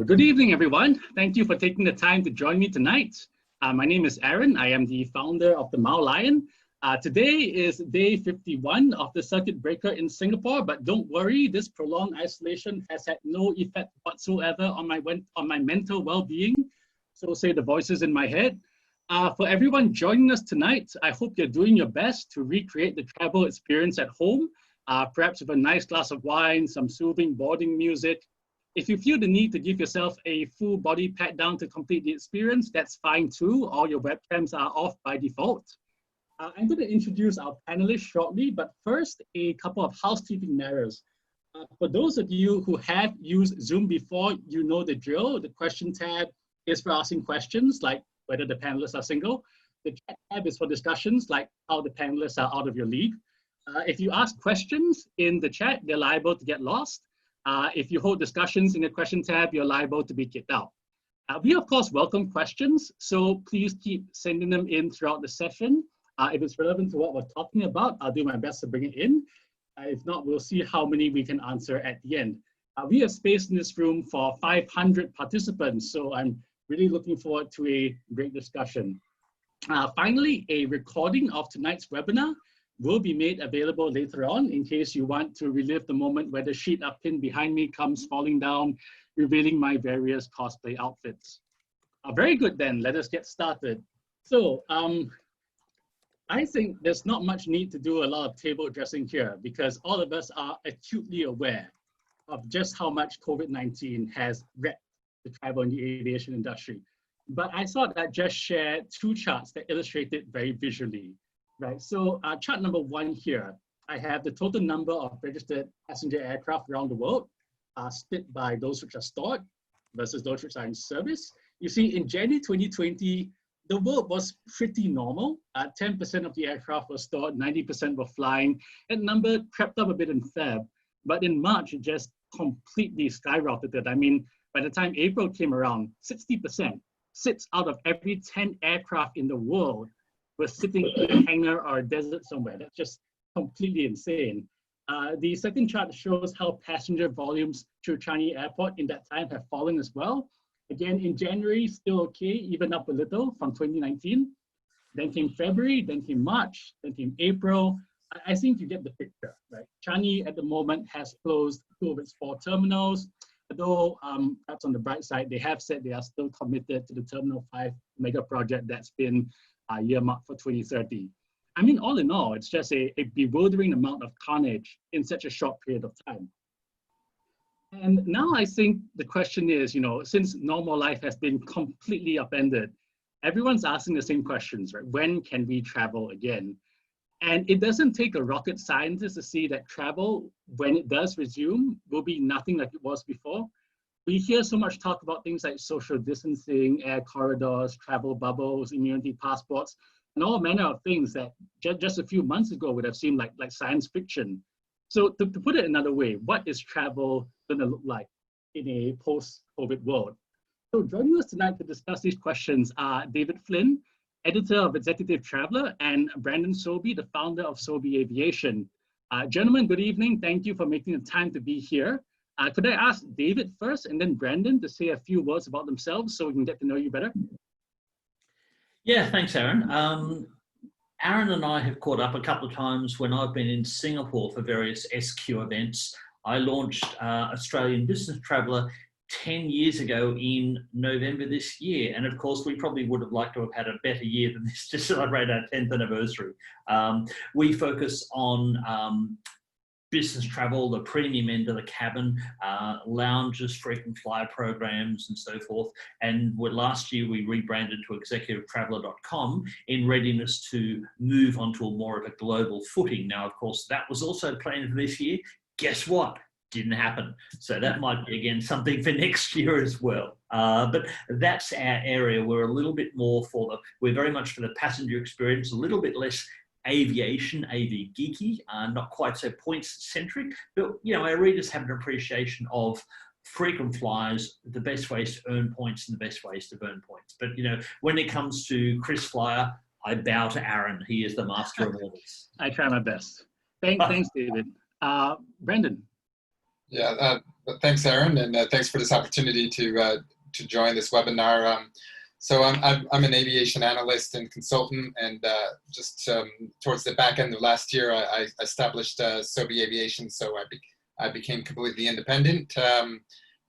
Good evening, everyone. Thank you for taking the time to join me tonight. My name is Aaron. I am the founder of the Mao Lion. Today is day 51 of the circuit breaker in Singapore, but don't worry, this prolonged isolation has had no effect whatsoever on my mental well-being. So say the voices in my head. For everyone joining us tonight, I hope you're doing your best to recreate the travel experience at home, perhaps with a nice glass of wine, some soothing boarding music. If you feel the need to give yourself a full body pat down to complete the experience, that's fine too. All your webcams are off by default. I'm going to introduce our panelists shortly, but first, a couple of housekeeping matters. For those of you who have used Zoom before, you know the drill. The question tab is for asking questions, like whether the panelists are single. The chat tab is for discussions, like how the panelists are out of your league. If you ask questions in the chat, they're liable to get lost. If you hold discussions in the question tab, you're liable to be kicked out. We, of course, welcome questions, so please keep sending them in throughout the session. If it's relevant to what we're talking about, I'll do my best to bring it in. If not, we'll see how many we can answer at the end. We have space in this room for 500 participants, so I'm really looking forward to a great discussion. Finally, a recording of tonight's webinar will be made available later on in case you want to relive the moment where the sheet up pinned behind me comes falling down, revealing my various cosplay outfits. Very good then, let us get started. So I think there's not much need to do a lot of table addressing here because all of us are acutely aware of just how much COVID-19 has wrecked the travel and the aviation industry. But I thought I'd just share two charts that illustrate it very visually. Right, so chart number one here, I have the total number of registered passenger aircraft around the world, split by those which are stored versus those which are in service. You see, in January 2020, the world was pretty normal. 10% of the aircraft were stored, 90% were flying. That number crept up a bit in Feb, but in March, it just completely skyrocketed. I mean, by the time April came around, 60%, 6 out of every 10 aircraft in the world was sitting in a hangar or a desert somewhere. That's just completely insane. The second chart shows how passenger volumes through Changi Airport in that time have fallen as well. Again, in January, still okay, even up a little from 2019. Then came February, then came March, then came April. I think you get the picture, right? Changi at the moment has closed 2 of its 4 terminals, although perhaps on the bright side, they have said they are still committed to the Terminal 5 mega project that's been earmarked for 2030. I mean, all in all, it's just a bewildering amount of carnage in such a short period of time. And now I think the question is, you know, since normal life has been completely upended, everyone's asking the same questions, right? When can we travel again? And it doesn't take a rocket scientist to see that travel, when it does resume, will be nothing like it was before. We hear so much talk about things like social distancing, air corridors, travel bubbles, immunity passports, and all manner of things that just a few months ago would have seemed like science fiction. So to put it another way, what is travel going to look like in a post-COVID world? So joining us tonight to discuss these questions are David Flynn, editor of Executive Traveler, and Brendan Sobie, the founder of Sobie Aviation. Gentlemen, good evening. Thank you for making the time to be here. Could I ask David first and then Brendan to say a few words about themselves so we can get to know you better? Yeah, thanks, Aaron. Aaron and I have caught up a couple of times when I've been in Singapore for various SQ events. I launched Australian Business Traveller 10 years ago in November this year. And of course, we probably would have liked to have had a better year than this to celebrate our 10th anniversary. We focus on business travel, the premium end of the cabin, lounges, frequent flyer programs, and so forth. And last year we rebranded to executivetraveler.com in readiness to move onto a more of a global footing. Now, of course, that was also planned for this year. Guess what? Didn't happen. So that might be, again, something for next year as well. But that's our area. We're a little bit more we're very much for the passenger experience, a little bit less aviation, AV geeky, not quite so points centric, but you know, our readers have an appreciation of frequent flyers, the best ways to earn points and the best ways to burn points. But you know, when it comes to Chris Flyer, I bow to Aaron. He is the master of all this. I try my best. Thanks, David. Brendan. Yeah, thanks, Aaron, and thanks for this opportunity to join this webinar. So I'm an aviation analyst and consultant, and just towards the back end of last year, I established Sobie Aviation. So I became completely independent,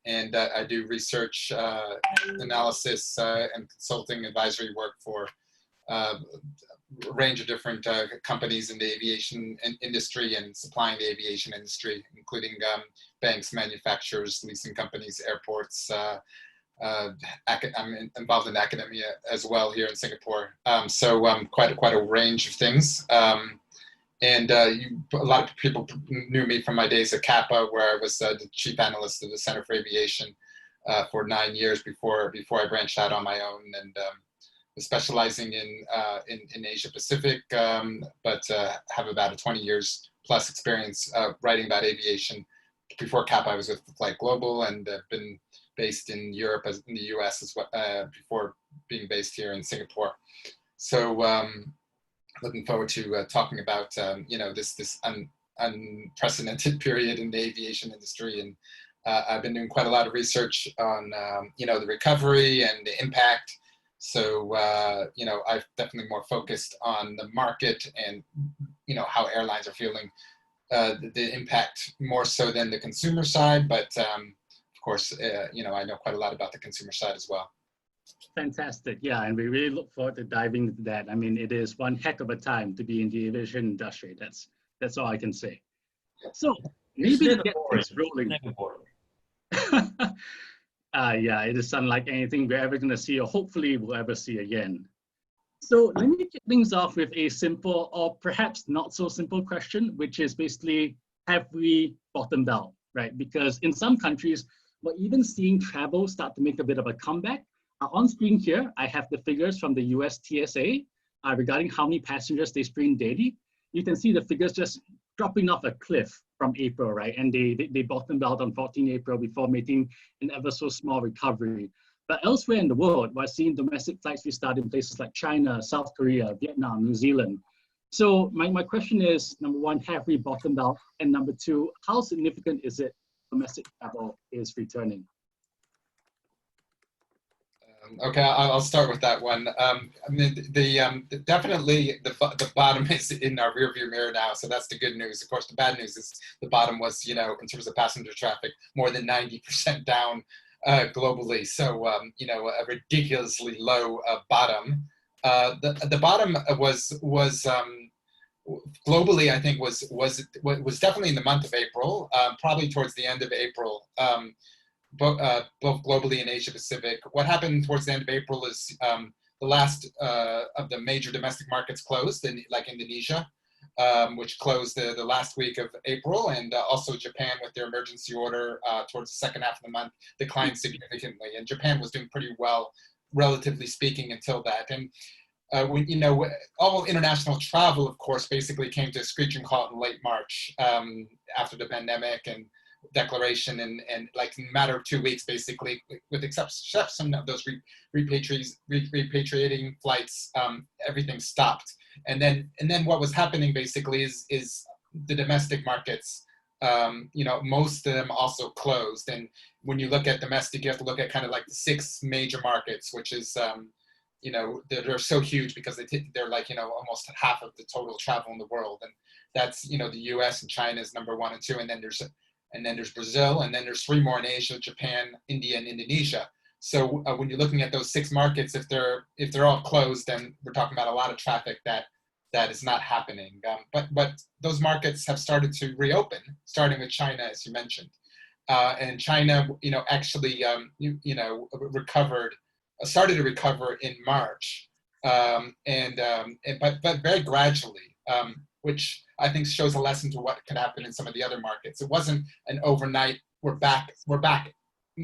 and I do research, analysis, and consulting advisory work for a range of different companies in the aviation industry and supplying the aviation industry, including banks, manufacturers, leasing companies, airports. I'm involved in academia as well here in Singapore. So quite a range of things. And a lot of people knew me from my days at Kappa, where I was the chief analyst of the Center for Aviation for 9 years before I branched out on my own, and specializing in Asia Pacific, but have about 20 years plus experience writing about aviation. Before Kappa, I was with Flight Global, and been based in Europe, in the US as well, before being based here in Singapore. So looking forward to talking about this unprecedented period in the aviation industry, and I've been doing quite a lot of research on the recovery and the impact. So I've definitely more focused on the market and how airlines are feeling the impact more so than the consumer side, but of course I know quite a lot about the consumer side as well. Fantastic. Yeah, and we really look forward to diving into that. I mean, it is one heck of a time to be in the aviation industry. That's all I can say. So maybe to get things rolling. Yeah, it is unlike anything we're ever going to see, or hopefully we'll ever see again. So let me kick things off with a simple, or perhaps not so simple question, which is basically, have we bottomed out, right? Because in some countries, we're even seeing travel start to make a bit of a comeback. On screen here, I have the figures from the US TSA regarding how many passengers they screen daily. You can see the figures just dropping off a cliff from April, right? And they bottomed out on 14 April before making an ever so small recovery. But elsewhere in the world, we're seeing domestic flights restart in places like China, South Korea, Vietnam, New Zealand. So my question is, number one, have we bottomed out? And number two, how significant is it domestic travel is returning? Okay, I'll start with that one. I mean, definitely the bottom is in our rearview mirror now, so that's the good news. Of course, the bad news is the bottom was, in terms of passenger traffic, more than 90% down globally. So, a ridiculously low bottom. The bottom was globally, I think, was definitely in the month of April, probably towards the end of April. Both globally and Asia Pacific. What happened towards the end of April is the last of the major domestic markets closed, like Indonesia, which closed the last week of April, and also Japan with their emergency order towards the second half of the month declined significantly. And Japan was doing pretty well, relatively speaking, until that. And all international travel, of course, basically came to a screeching halt in late March after the pandemic and declaration, and like in a matter of 2 weeks, basically, with exception of those repatriating flights, everything stopped. And then what was happening basically is the domestic markets, most of them also closed. And when you look at domestic, you have to look at kind of like the 6 major markets, which is they're so huge because they're like almost half of the total travel in the world. And that's the US and China is number 1 and 2, and then there's Brazil, and then there's 3 more in Asia: Japan, India, and Indonesia. So when you're looking at those 6 markets, if they're all closed, then we're talking about a lot of traffic that is not happening. But those markets have started to reopen, starting with China, as you mentioned. And China, actually, started to recover in March, but very gradually, which I think shows a lesson to what could happen in some of the other markets. It wasn't an overnight, we're back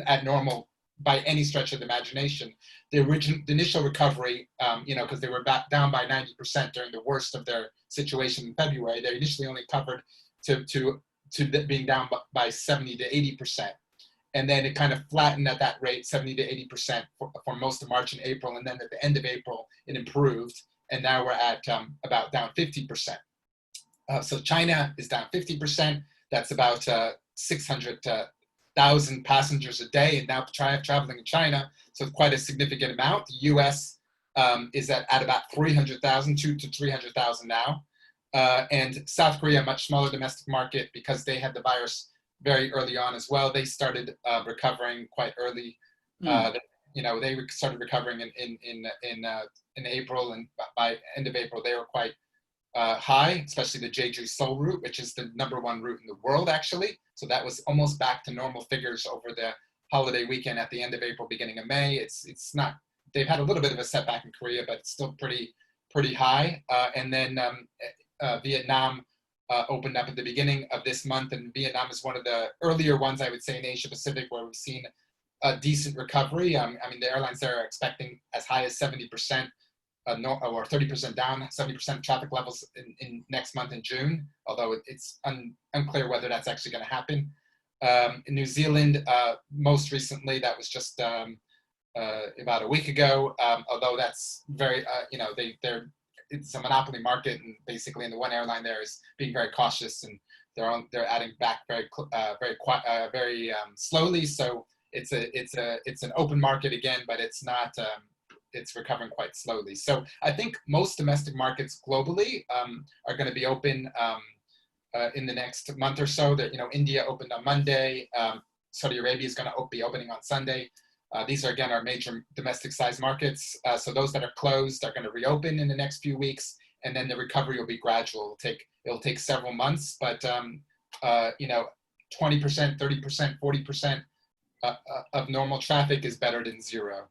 at normal by any stretch of the imagination. The initial recovery, because they were back down by 90% during the worst of their situation in February, they initially only covered to being down by 70 to 80%. And then it kind of flattened at that rate, 70 to 80% for most of March and April. And then at the end of April, it improved. And now we're at about down 50%. So China is down 50%. that's about 600,000 passengers a day, and now traveling in China, so quite a significant amount. The U.S. Is at about 300,000, 200,000 to 300,000 now. And South Korea, a much smaller domestic market, because they had the virus very early on as well. They started recovering quite early. They started recovering in April, and by end of April they were quite high, especially the Jeju-Seoul route, which is the #1 route in the world actually. So that was almost back to normal figures over the holiday weekend at the end of April, beginning of May. It's not. They've had a little bit of a setback in Korea, but it's still pretty high. And then Vietnam opened up at the beginning of this month, and Vietnam is one of the earlier ones, I would say, in Asia Pacific where we've seen a decent recovery. I mean, the airlines there are expecting as high as 70% or 30% down, 70% traffic levels in next month in June, although it's unclear whether that's actually going to happen. In New Zealand, most recently, that was just about a week ago, although that's very, it's a monopoly market, and basically, and the one airline there is being very cautious, and they're adding back very slowly. So it's an open market again, but it's not. It's recovering quite slowly. So I think most domestic markets globally are going to be open in the next month or so. That India opened on Monday. Saudi Arabia is going to be opening on Sunday. These are, again, our major domestic size markets. So those that are closed are going to reopen in the next few weeks, and then the recovery will be gradual. It'll take several months, but 20%, 30%, 40% of normal traffic is better than zero.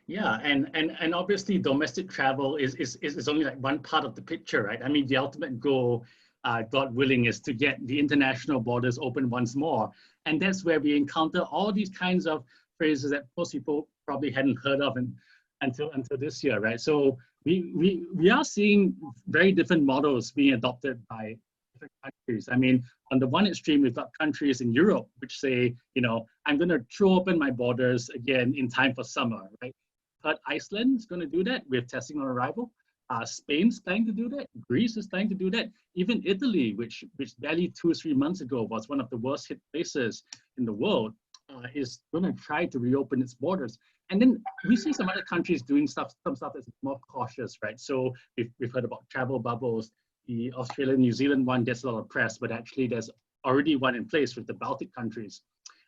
Yeah, and obviously domestic travel is only like one part of the picture, right? I mean, the ultimate goal, God willing, is to get the international borders open once more, and that's where we encounter all these kinds of phrases that most people probably hadn't heard of until this year, right? So we are seeing very different models being adopted by different countries. I mean, on the one extreme, we've got countries in Europe which say, I'm going to throw open my borders again in time for summer, right? But Iceland is going to do that with testing on arrival. Spain's planning to do that. Greece is planning to do that. Even Italy, which barely 2 or 3 months ago was one of the worst hit places in the world, is going to try to reopen its borders. And then we see some other countries doing some stuff that's more cautious, right? So we've heard about travel bubbles. The Australia-New Zealand one gets a lot of press, but actually there's already one in place with the Baltic countries.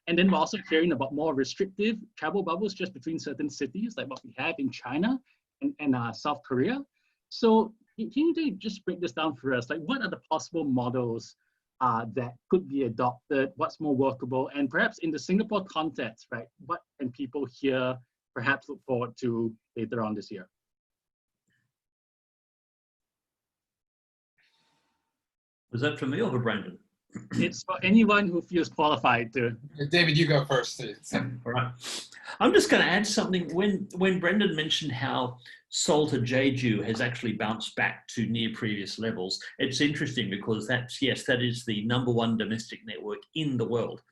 And then we're also hearing about more restrictive travel bubbles just between certain cities, like what we have in China and South Korea. So can you just break this down for us? Like, what are the possible models that could be adopted? What's more workable? And perhaps in the Singapore context, right? What can people here perhaps look forward to later on this year? Was that for me or for Brendan? It's for anyone who feels qualified to. David, you go first. All right. I'm just going to add something. When Brendan mentioned how Seoul to Jeju has actually bounced back to near previous levels, it's interesting because that is the #1 domestic network in the world.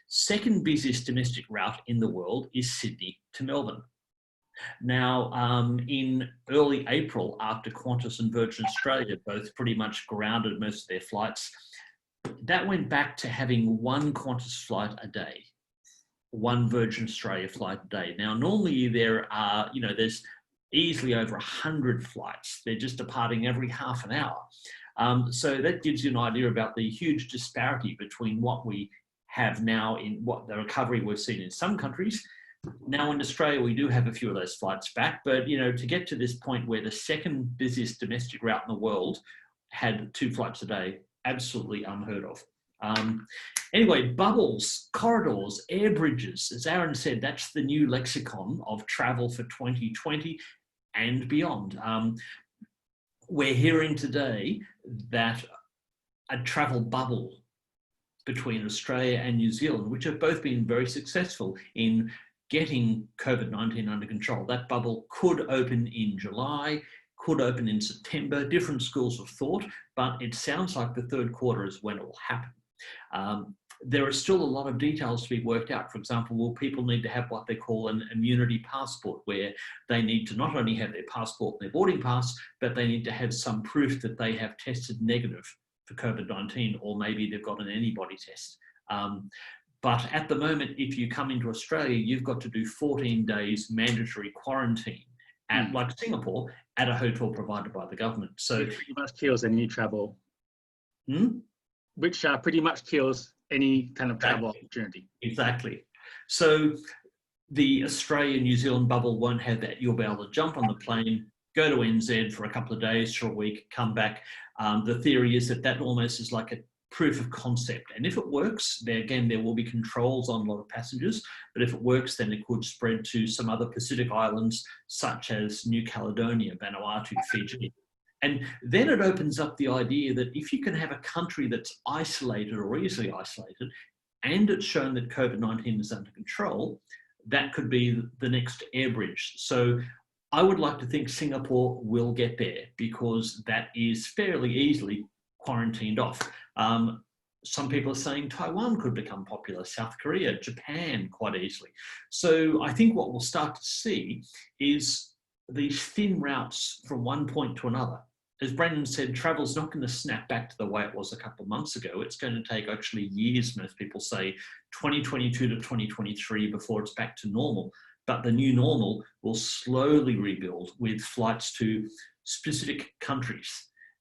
Second busiest domestic route in the world is Sydney to Melbourne. Now, in early April, after Qantas and Virgin Australia both pretty much grounded most of their flights, that went back to having one Qantas flight a day, one Virgin Australia flight a day. Now, normally there are, there's easily over 100 flights. They're just departing every half an hour. So that gives you an idea about the huge disparity between what we have now in what the recovery we've seen in some countries. Now in Australia, we do have a few of those flights back, but to get to this point where the second busiest domestic route in the world had 2 flights a day, absolutely unheard of. Anyway, bubbles, corridors, air bridges, as Aaron said, that's the new lexicon of travel for 2020 and beyond. We're hearing today that a travel bubble between Australia and New Zealand, which have both been very successful in getting COVID-19 under control. That bubble could open in July, could open in September, different schools of thought, but it sounds like the third quarter is when it will happen. There are still a lot of details to be worked out. For example, will people need to have what they call an immunity passport, where they need to not only have their passport and their boarding pass, but they need to have some proof that they have tested negative for COVID-19, or maybe they've got an antibody test. But at the moment, if you come into Australia, you've got to do 14 days mandatory quarantine at, like Singapore, at a hotel provided by the government. So which pretty much kills any travel. Hmm? Which pretty much kills any kind of travel opportunity. Exactly. So the Australia New Zealand bubble won't have that. You'll be able to jump on the plane, go to NZ for a couple of days to a week, come back. The theory is that that almost is like a proof of concept. And if it works, there will be controls on a lot of passengers. But if it works, then it could spread to some other Pacific islands, such as New Caledonia, Vanuatu, Fiji. And then it opens up the idea that if you can have a country that's isolated or easily isolated, and it's shown that COVID-19 is under control, that could be the next air bridge. So I would like to think Singapore will get there, because that is fairly easily quarantined off. Some people are saying Taiwan could become popular, South Korea, Japan quite easily. So I think what we'll start to see is these thin routes from one point to another. As Brendan said, travel's not going to snap back to the way it was a couple of months ago. It's going to take actually years, most people say, 2022 to 2023 before it's back to normal. But the new normal will slowly rebuild with flights to specific countries.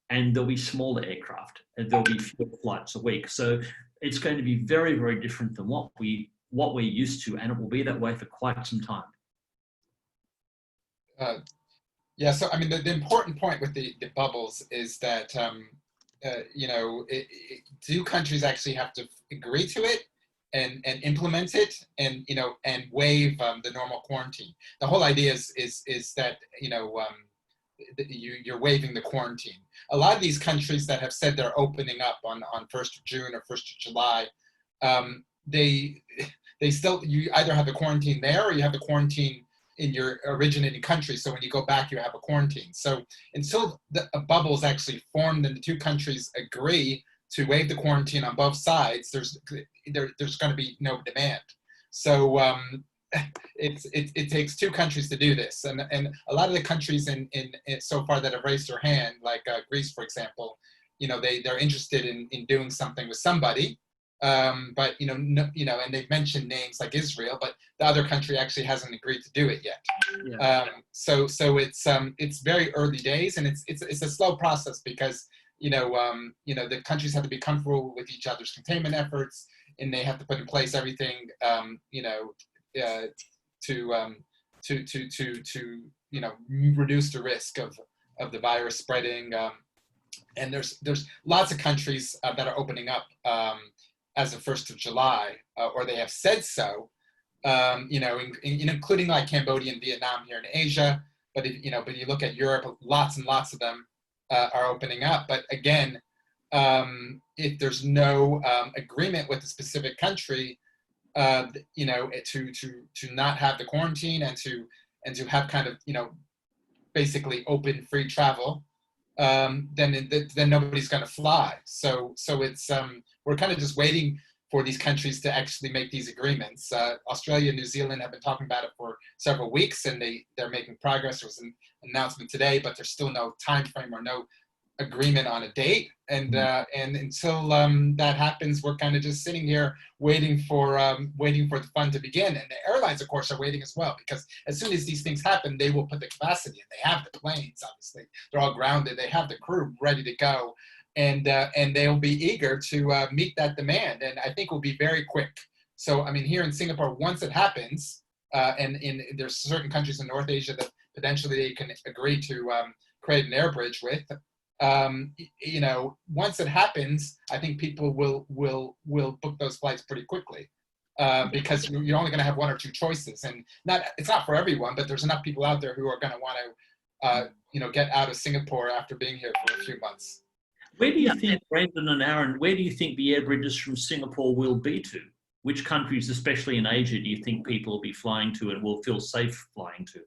And there'll be smaller aircraft, and there'll be fewer flights a week. So it's going to be very, very different than what we're used to, and it will be that way for quite some time. Yeah, so I mean, the important point with the bubbles is that, do countries actually have to agree to it and implement it and waive the normal quarantine? The whole idea is that, you're waiving the quarantine. A lot of these countries that have said they're opening up on 1st of June or 1st of July, they still, you either have the quarantine there or you have the quarantine in your originating country. So when you go back, you have a quarantine. So until a bubble is actually formed and the two countries agree to waive the quarantine on both sides, there's going to be no demand. So it takes two countries to do this, and a lot of the countries in so far that have raised their hand, like Greece, for example, they're interested in doing something with somebody, but and they've mentioned names like Israel, but the other country actually hasn't agreed to do it yet. Yeah. So it's very early days, and it's a slow process because the countries have to be comfortable with each other's containment efforts, and they have to put in place everything to reduce the risk of the virus spreading. And there's lots of countries that are opening up as of 1st of July, or they have said so. Including like Cambodia and Vietnam here in Asia. But if you look at Europe, lots and lots of them are opening up. But again, if there's no agreement with a specific country, to not have the quarantine and to have kind of basically open free travel, then nobody's going to fly. So it's we're kind of just waiting for these countries to actually make these agreements. Australia and New Zealand have been talking about it for several weeks, and they're making progress. There was an announcement today, but there's still no time frame or no agreement on a date. And until that happens, we're kind of just sitting here waiting for the fun to begin. And the airlines, of course, are waiting as well, because as soon as these things happen, they will put the capacity in. They have the planes, obviously. They're all grounded. They have the crew ready to go. And they'll be eager to meet that demand. And I think it will be very quick. So, I mean, here in Singapore, once it happens, and there's certain countries in North Asia that potentially they can agree to create an air bridge with, once it happens, I think people will book those flights pretty quickly, because you're only going to have one or two choices. And it's not for everyone, but there's enough people out there who are going to want to, get out of Singapore after being here for a few months. Where do you think, Brendan and Aaron, where do you think the air bridges from Singapore will be to? Which countries, especially in Asia, do you think people will be flying to and will feel safe flying to?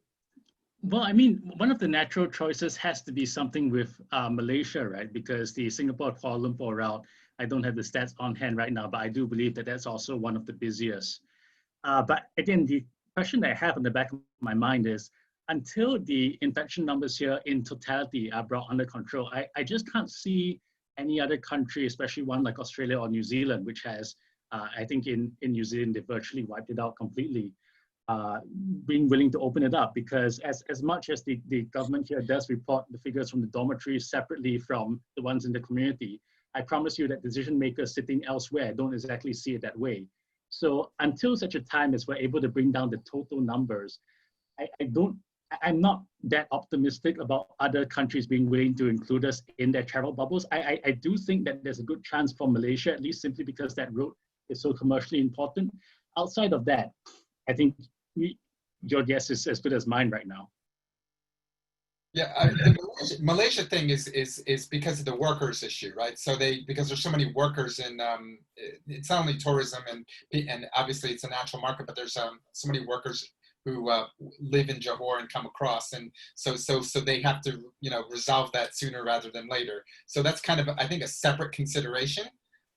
Well, I mean, one of the natural choices has to be something with Malaysia, right? Because the Singapore-Kuala Lumpur route, I don't have the stats on hand right now, but I do believe that that's also one of the busiest. But again, the question that I have in the back of my mind is, until the infection numbers here in totality are brought under control, I just can't see any other country, especially one like Australia or New Zealand, which has, I think in New Zealand, they virtually wiped it out completely, being willing to open it up. Because as much as the government here does report the figures from the dormitories separately from the ones in the community, I promise you that decision makers sitting elsewhere don't exactly see it that way. So until such a time as we're able to bring down the total numbers, I'm not that optimistic about other countries being willing to include us in their travel bubbles. I do think that there's a good chance for Malaysia, at least simply because that route is so commercially important. Outside of that, I think your guess is as good as mine right now. Yeah, the Malaysia thing is because of the workers issue, right? So because there's so many workers in, it's not only tourism and obviously it's a natural market, but there's so many workers who live in Johor and come across, and so they have to resolve that sooner rather than later. So that's kind of, I think, a separate consideration,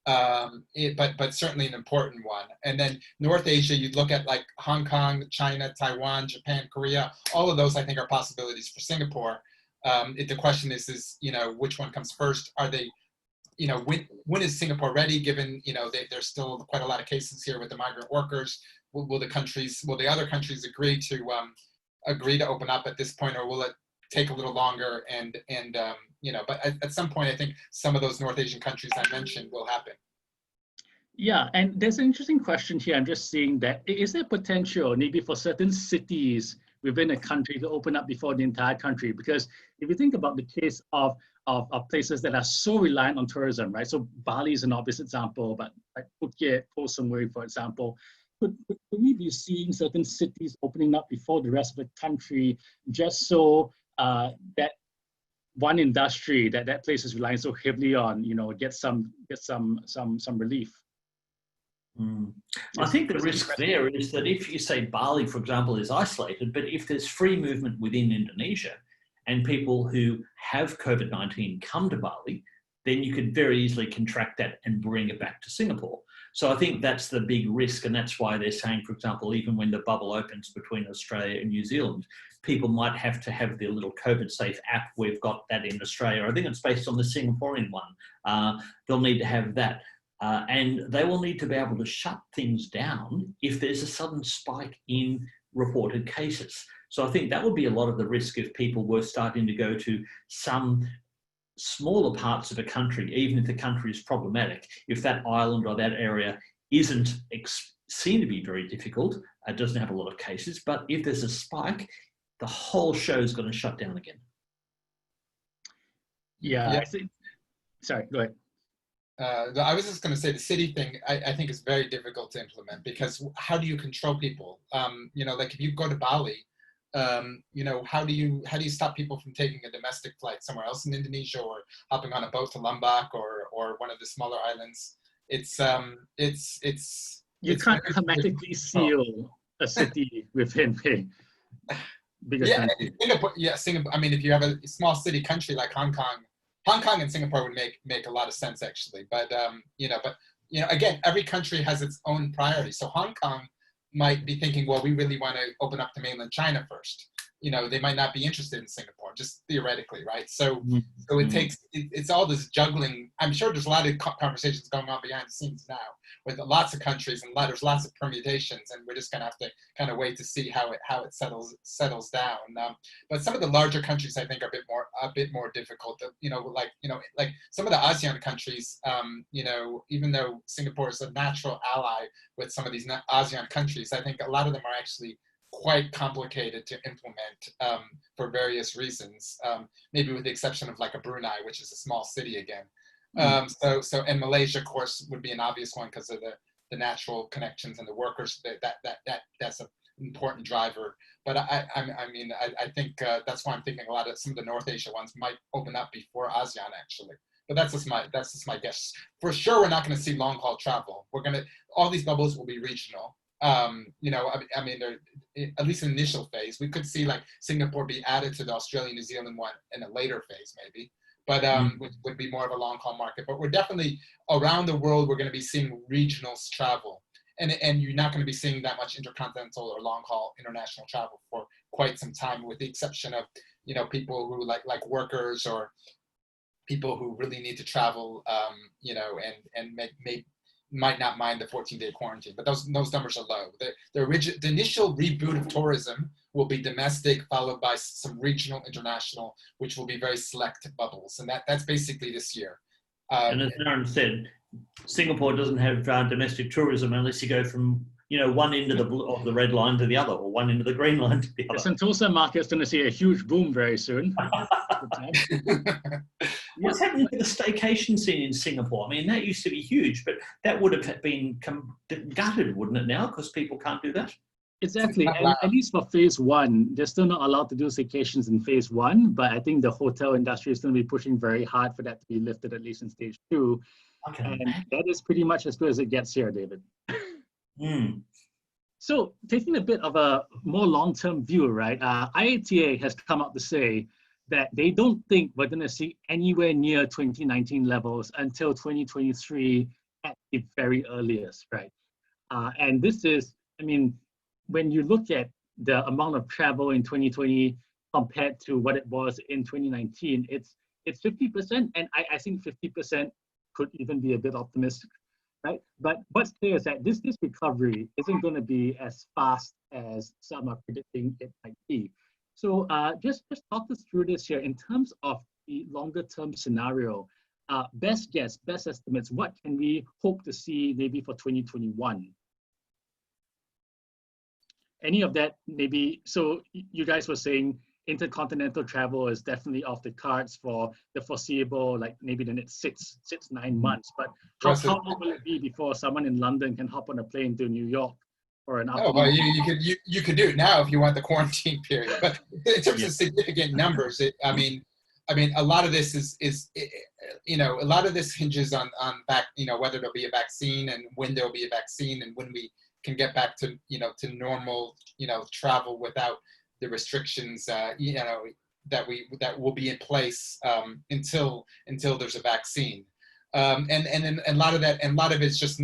but certainly an important one. And then North Asia, you'd look at like Hong Kong, China, Taiwan, Japan, Korea. All of those, I think, are possibilities for Singapore. The question is which one comes first? Are they, when is Singapore ready? Given there's still quite a lot of cases here with the migrant workers. Will the other countries agree to open up at this point, or will it take a little longer? But at some point, I think some of those North Asian countries I mentioned will happen. Yeah, and there's an interesting question here. I'm just seeing that, is there potential maybe for certain cities within a country to open up before the entire country? Because if you think about the case of places that are so reliant on tourism, right? So Bali is an obvious example, but like Phuket, Koh Samui, for example, could we be seeing certain cities opening up before the rest of the country, just so that one industry that place is relying so heavily on, get some relief? I think the risk there is that if you say Bali, for example, is isolated, but if there's free movement within Indonesia and people who have COVID-19 come to Bali, then you could very easily contract that and bring it back to Singapore. So I think that's the big risk, and that's why they're saying, for example, even when the bubble opens between Australia and New Zealand, people might have to have their little COVID-safe app. We've got that in Australia. I think it's based on the Singaporean one. They'll need to have that. And they will need to be able to shut things down if there's a sudden spike in reported cases. So I think that would be a lot of the risk if people were starting to go to some smaller parts of a country, even if the country is problematic. If that island or that area isn't seen to be very difficult, it doesn't have a lot of cases, but if there's a spike, the whole show is going to shut down again. Yeah. Sorry, go ahead. I was just going to say the city thing, I think is very difficult to implement, because how do you control people? Like if you go to Bali, how do you stop people from taking a domestic flight somewhere else in Indonesia, or hopping on a boat to Lombok or one of the smaller islands? You can't hermetically seal a city within a bigger country. Singapore. I mean, if you have a small city country like Hong Kong and Singapore would make a lot of sense, actually. But again, every country has its own priorities. So Hong Kong might be thinking, well, we really want to open up to mainland China first. They might not be interested in Singapore, just theoretically, right? So it's all this juggling. I'm sure there's a lot of conversations going on behind the scenes now with lots of countries, and there's lots of permutations, and we're just going to have to kind of wait to see how it settles down. But some of the larger countries, I think, are a bit more difficult. Like some of the ASEAN countries, even though Singapore is a natural ally with some of these ASEAN countries, I think a lot of them are actually quite complicated to implement for various reasons, maybe with the exception of like a Brunei, which is a small city again. And Malaysia, of course, would be an obvious one because of the natural connections and the workers. That's an important driver. But I think that's why I'm thinking a lot of some of the North Asia ones might open up before ASEAN, actually. But that's just my guess. For sure, we're not going to see long haul travel. All these bubbles will be regional. At least in the initial phase, we could see like Singapore be added to the Australia, New Zealand one in a later phase, maybe. But which would be more of a long haul market. But we're definitely around the world. We're going to be seeing regional travel, and you're not going to be seeing that much intercontinental or long haul international travel for quite some time, with the exception of people who like workers or people who really need to travel, and might not mind the 14-day quarantine, but those numbers are low. The initial reboot of tourism will be domestic, followed by some regional, international, which will be very select bubbles, and that's basically this year. And as Aaron said, Singapore doesn't have domestic tourism unless you go from one end of the red line to the other, or one end of the green line to the other. The Sentosa market's going to see a huge boom very soon. What's happening to the staycation scene in Singapore? I mean, that used to be huge, but that would have been gutted, wouldn't it now? Because people can't do that. Exactly. At least for phase one, they're still not allowed to do staycations in phase one, but I think the hotel industry is going to be pushing very hard for that to be lifted, at least in stage 2. Okay. And that is pretty much as good as it gets here, David. So taking a bit of a more long-term view, right? IATA has come out to say that they don't think we're going to see anywhere near 2019 levels until 2023 at the very earliest, right? And this is, I mean, when you look at the amount of travel in 2020 compared to what it was in 2019, it's 50%, and I think 50% could even be a bit optimistic, right? But what's clear is that this recovery isn't going to be as fast as some are predicting it might be. So just talk us through this here in terms of the longer term scenario. Best guess, best estimates, what can we hope to see maybe for 2021? Any of that maybe, so you guys were saying intercontinental travel is definitely off the cards for the foreseeable, like maybe the next 9 months. But how long will it be before someone in London can hop on a plane to New York for an afternoon? Oh, well, you could do it now if you want the quarantine period. But in terms of significant numbers, I mean, a lot of this is a lot of this hinges on whether there'll be a vaccine and when there'll be a vaccine and when we can get back to to normal travel without the restrictions that will be in place until there's a vaccine, and then a lot of it's just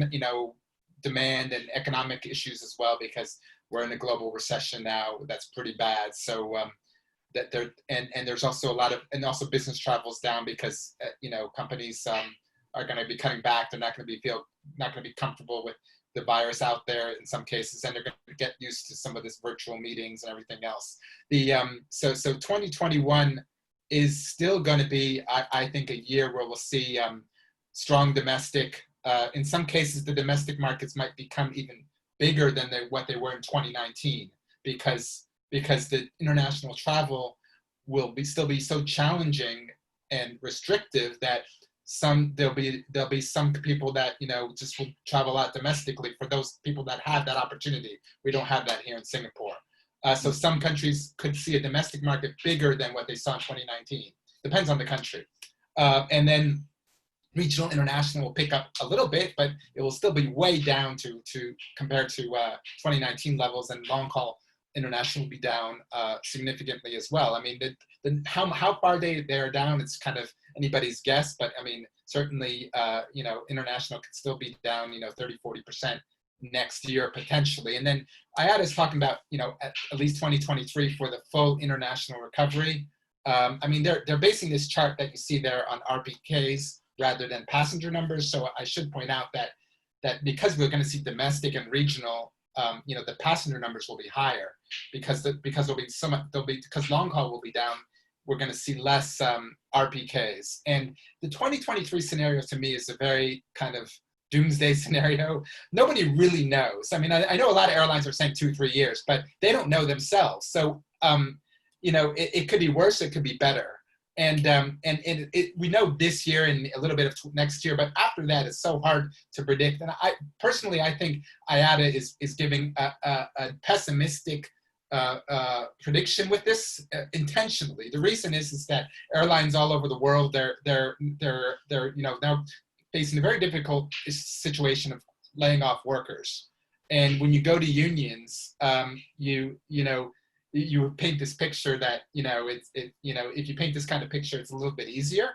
demand and economic issues as well, because we're in a global recession now that's pretty bad. So that there and there's also also business travels down because companies are going to be cutting back. They're not going to be comfortable with the virus out there in some cases, and they're going to get used to some of this virtual meetings and everything else. So 2021 is still going to be, I think, a year where we'll see strong domestic. In some cases, the domestic markets might become even bigger than what they were in 2019, because the international travel will still be so challenging and restrictive that there'll be some people that just will travel out domestically for those people that have that opportunity. We don't have that here in Singapore. So some countries could see a domestic market bigger than what they saw in 2019. Depends on the country. And then regional international will pick up a little bit, but it will still be way down to compared to 2019 levels, and long haul international will be down significantly as well. I mean, how far they're down, it's kind of anybody's guess, but I mean, certainly, international could still be down, 30-40% next year potentially. And then IATA is talking about, at least 2023 for the full international recovery. I mean, they're basing this chart that you see there on RPKs rather than passenger numbers. So I should point out that because we're going to see domestic and regional, the passenger numbers will be higher because long haul will be down. We're going to see less RPKs. And the 2023 scenario to me is a very kind of doomsday scenario. Nobody really knows. I mean, I know a lot of airlines are saying 2-3 years, but they don't know themselves. So, it could be worse, it could be better. And we know this year and a little bit of next year, but after that, it's so hard to predict. And I think IATA is giving a pessimistic prediction with this intentionally. The reason is that airlines all over the world, they're now facing a very difficult situation of laying off workers. And when you go to unions, you paint this picture that if you paint this kind of picture, it's a little bit easier.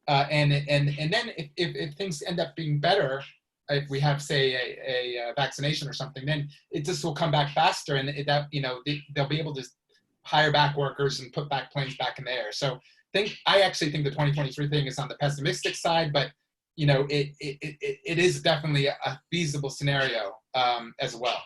And then if things end up being better, if we have, say, a vaccination or something, then it just will come back faster, and they'll be able to hire back workers and put back planes back in the air. So I actually think the 2023 thing is on the pessimistic side, but it is definitely a feasible scenario as well.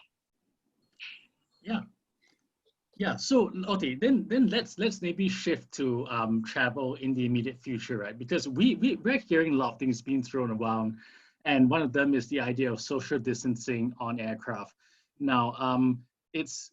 Yeah. So okay, then let's maybe shift to travel in the immediate future, right? Because we're hearing a lot of things being thrown around, and one of them is the idea of social distancing on aircraft. Now, it's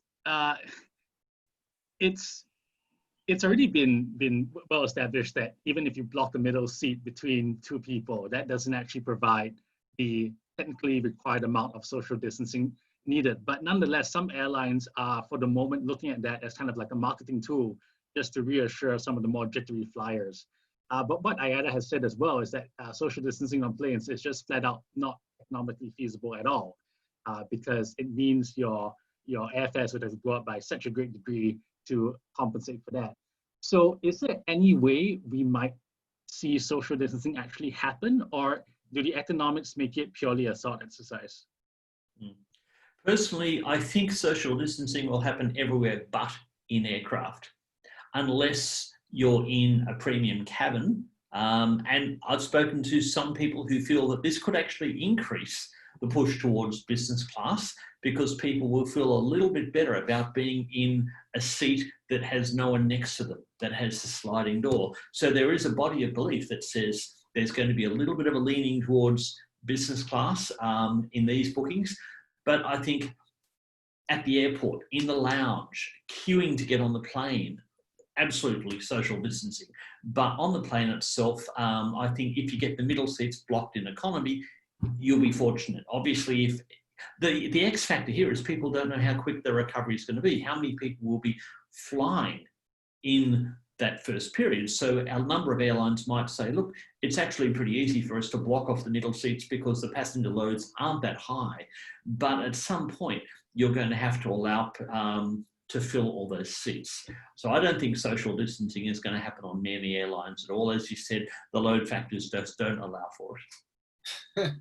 already been well established that even if you block the middle seat between two people, that doesn't actually provide the technically required amount of social distancing needed. But nonetheless, some airlines are for the moment looking at that as kind of like a marketing tool just to reassure some of the more jittery flyers. But what IATA has said as well is that social distancing on planes is just flat out not economically feasible at all, because it means your airfares would have to go up by such a great degree to compensate for that. So is there any way we might see social distancing actually happen, or do the economics make it purely a thought exercise? Personally, I think social distancing will happen everywhere but in aircraft, unless you're in a premium cabin. And I've spoken to some people who feel that this could actually increase the push towards business class, because people will feel a little bit better about being in a seat that has no one next to them, that has the sliding door. So there is a body of belief that says there's going to be a little bit of a leaning towards business class in these bookings. But I think at the airport, in the lounge, queuing to get on the plane, absolutely social distancing. But on the plane itself, I think if you get the middle seats blocked in economy, you'll be fortunate. Obviously, if the X factor here is people don't know how quick the recovery is going to be. How many people will be flying in that first period? So a number of airlines might say, look, it's actually pretty easy for us to block off the middle seats because the passenger loads aren't that high. But at some point, you're going to have to allow to fill all those seats. So I don't think social distancing is going to happen on many airlines at all. As you said, the load factors just don't allow for it.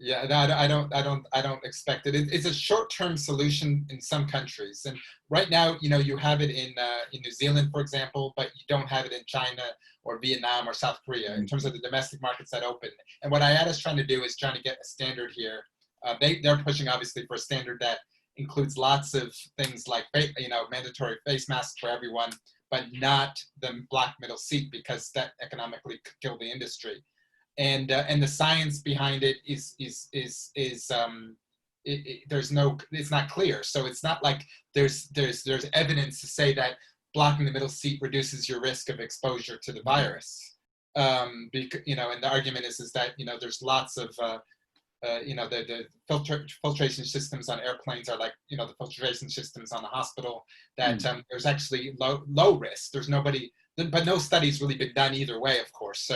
Yeah, no, I don't expect it. It's a short-term solution in some countries, and right now, you have it in New Zealand, for example, but you don't have it in China or Vietnam or South Korea in terms of the domestic markets that open. And what IATA is trying to do is trying to get a standard here. They're pushing obviously for a standard that includes lots of things like mandatory face masks for everyone, but not the black middle seat, because that economically could kill the industry. And the science behind it it's not clear. So it's not like there's evidence to say that blocking the middle seat reduces your risk of exposure to the virus. And the argument is that there's lots of the filtration systems on airplanes are like the filtration systems on the hospital, that there's actually low risk. There's nobody, but no study's really been done either way, of course.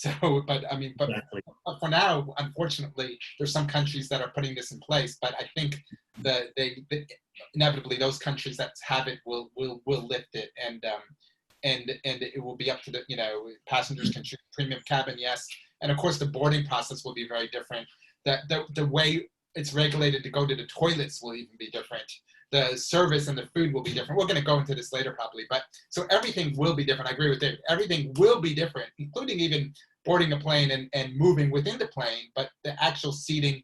But exactly. For now, unfortunately, there's some countries that are putting this in place. But I think that inevitably those countries that have it will lift it, and it will be up to the passengers can choose premium cabin, yes, and of course the boarding process will be very different. The way it's regulated to go to the toilets will even be different. The service and the food will be different. We're going to go into this later probably, but so everything will be different. I agree with David. Everything will be different, including even boarding a plane and moving within the plane, but the actual seating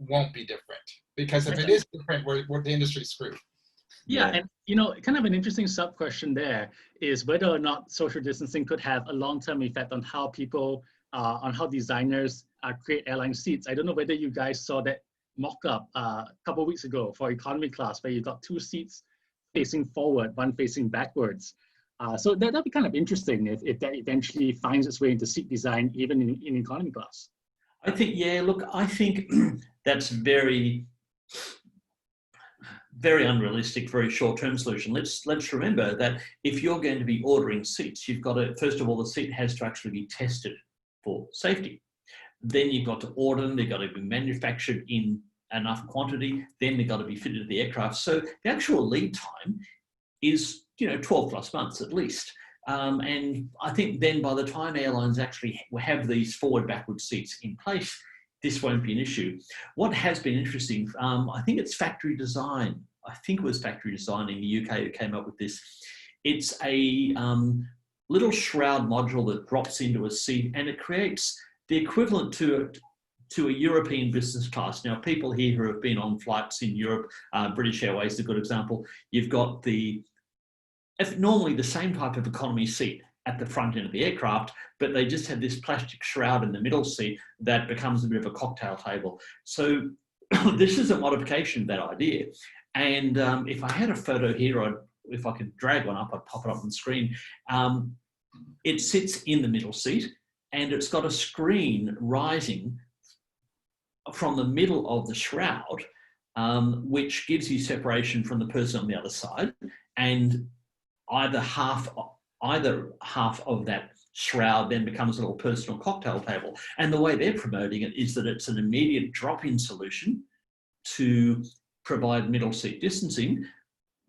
won't be different, because if it is different, we're the industry screwed. Yeah, and kind of an interesting sub question there is whether or not social distancing could have a long-term effect on how people, on how designers create airline seats. I don't know whether you guys saw that mock-up a couple of weeks ago for economy class, where you got two seats facing forward, one facing backwards. So that'd be kind of interesting if that eventually finds its way into seat design, even in economy class. I think, I think that's very, very unrealistic, very short-term solution. Let's remember that if you're going to be ordering seats, you've got to, first of all, the seat has to actually be tested for safety. Then you've got to order them, they've got to be manufactured in enough quantity, then they've got to be fitted to the aircraft. So the actual lead time is 12 plus months at least. And I think then by the time airlines actually have these forward-backward seats in place, this won't be an issue. What has been interesting, I think it's Factory Design. I think it was Factory Design in the UK who came up with this. It's a little shroud module that drops into a seat, and it creates the equivalent to a European business class. Now, people here who have been on flights in Europe, British Airways is a good example. You've got normally the same type of economy seat at the front end of the aircraft, but they just have this plastic shroud in the middle seat that becomes a bit of a cocktail table. So this is a modification of that idea. And if I had a photo here, if I could drag one up, I'd pop it up on the screen. It sits in the middle seat, and it's got a screen rising from the middle of the shroud, which gives you separation from the person on the other side, and either half of that shroud then becomes a little personal cocktail table. And the way they're promoting it is that it's an immediate drop-in solution to provide middle seat distancing,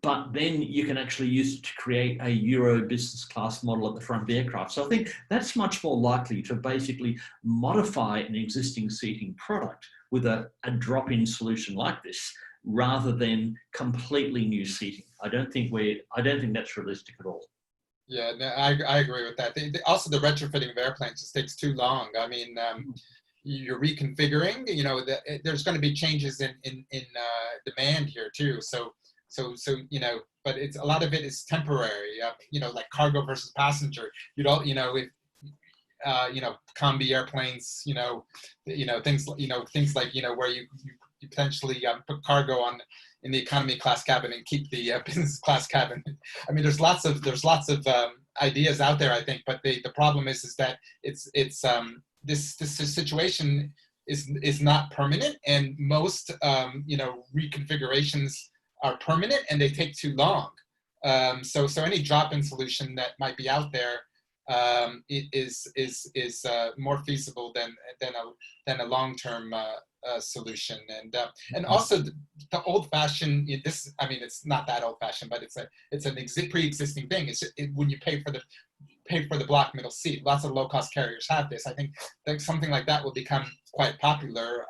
but then you can actually use it to create a Euro business class model at the front of the aircraft. So I think that's much more likely to basically modify an existing seating product with a drop-in solution like this, rather than completely new seating. I don't think that's realistic at all. Yeah, no, I agree with that. Also, the retrofitting of airplanes just takes too long. I mean, you're reconfiguring. You know, there's going to be changes in demand here too. So you know, but it's a lot of it is temporary. You know, like cargo versus passenger. You know, if you know, combi airplanes. You know, things like where you potentially put cargo in the economy class cabin and keep the business class cabin. I mean, there's lots of ideas out there, I think, but the problem is that this situation is not permanent, and most you know, reconfigurations are permanent and they take too long. So any drop-in solution that might be out there is more feasible than a long-term solution. And also the old-fashioned, I mean, it's not that old-fashioned, but it's an pre-existing thing. When you pay for the block middle seat. Lots of low-cost carriers have this. I think that something like that will become quite popular.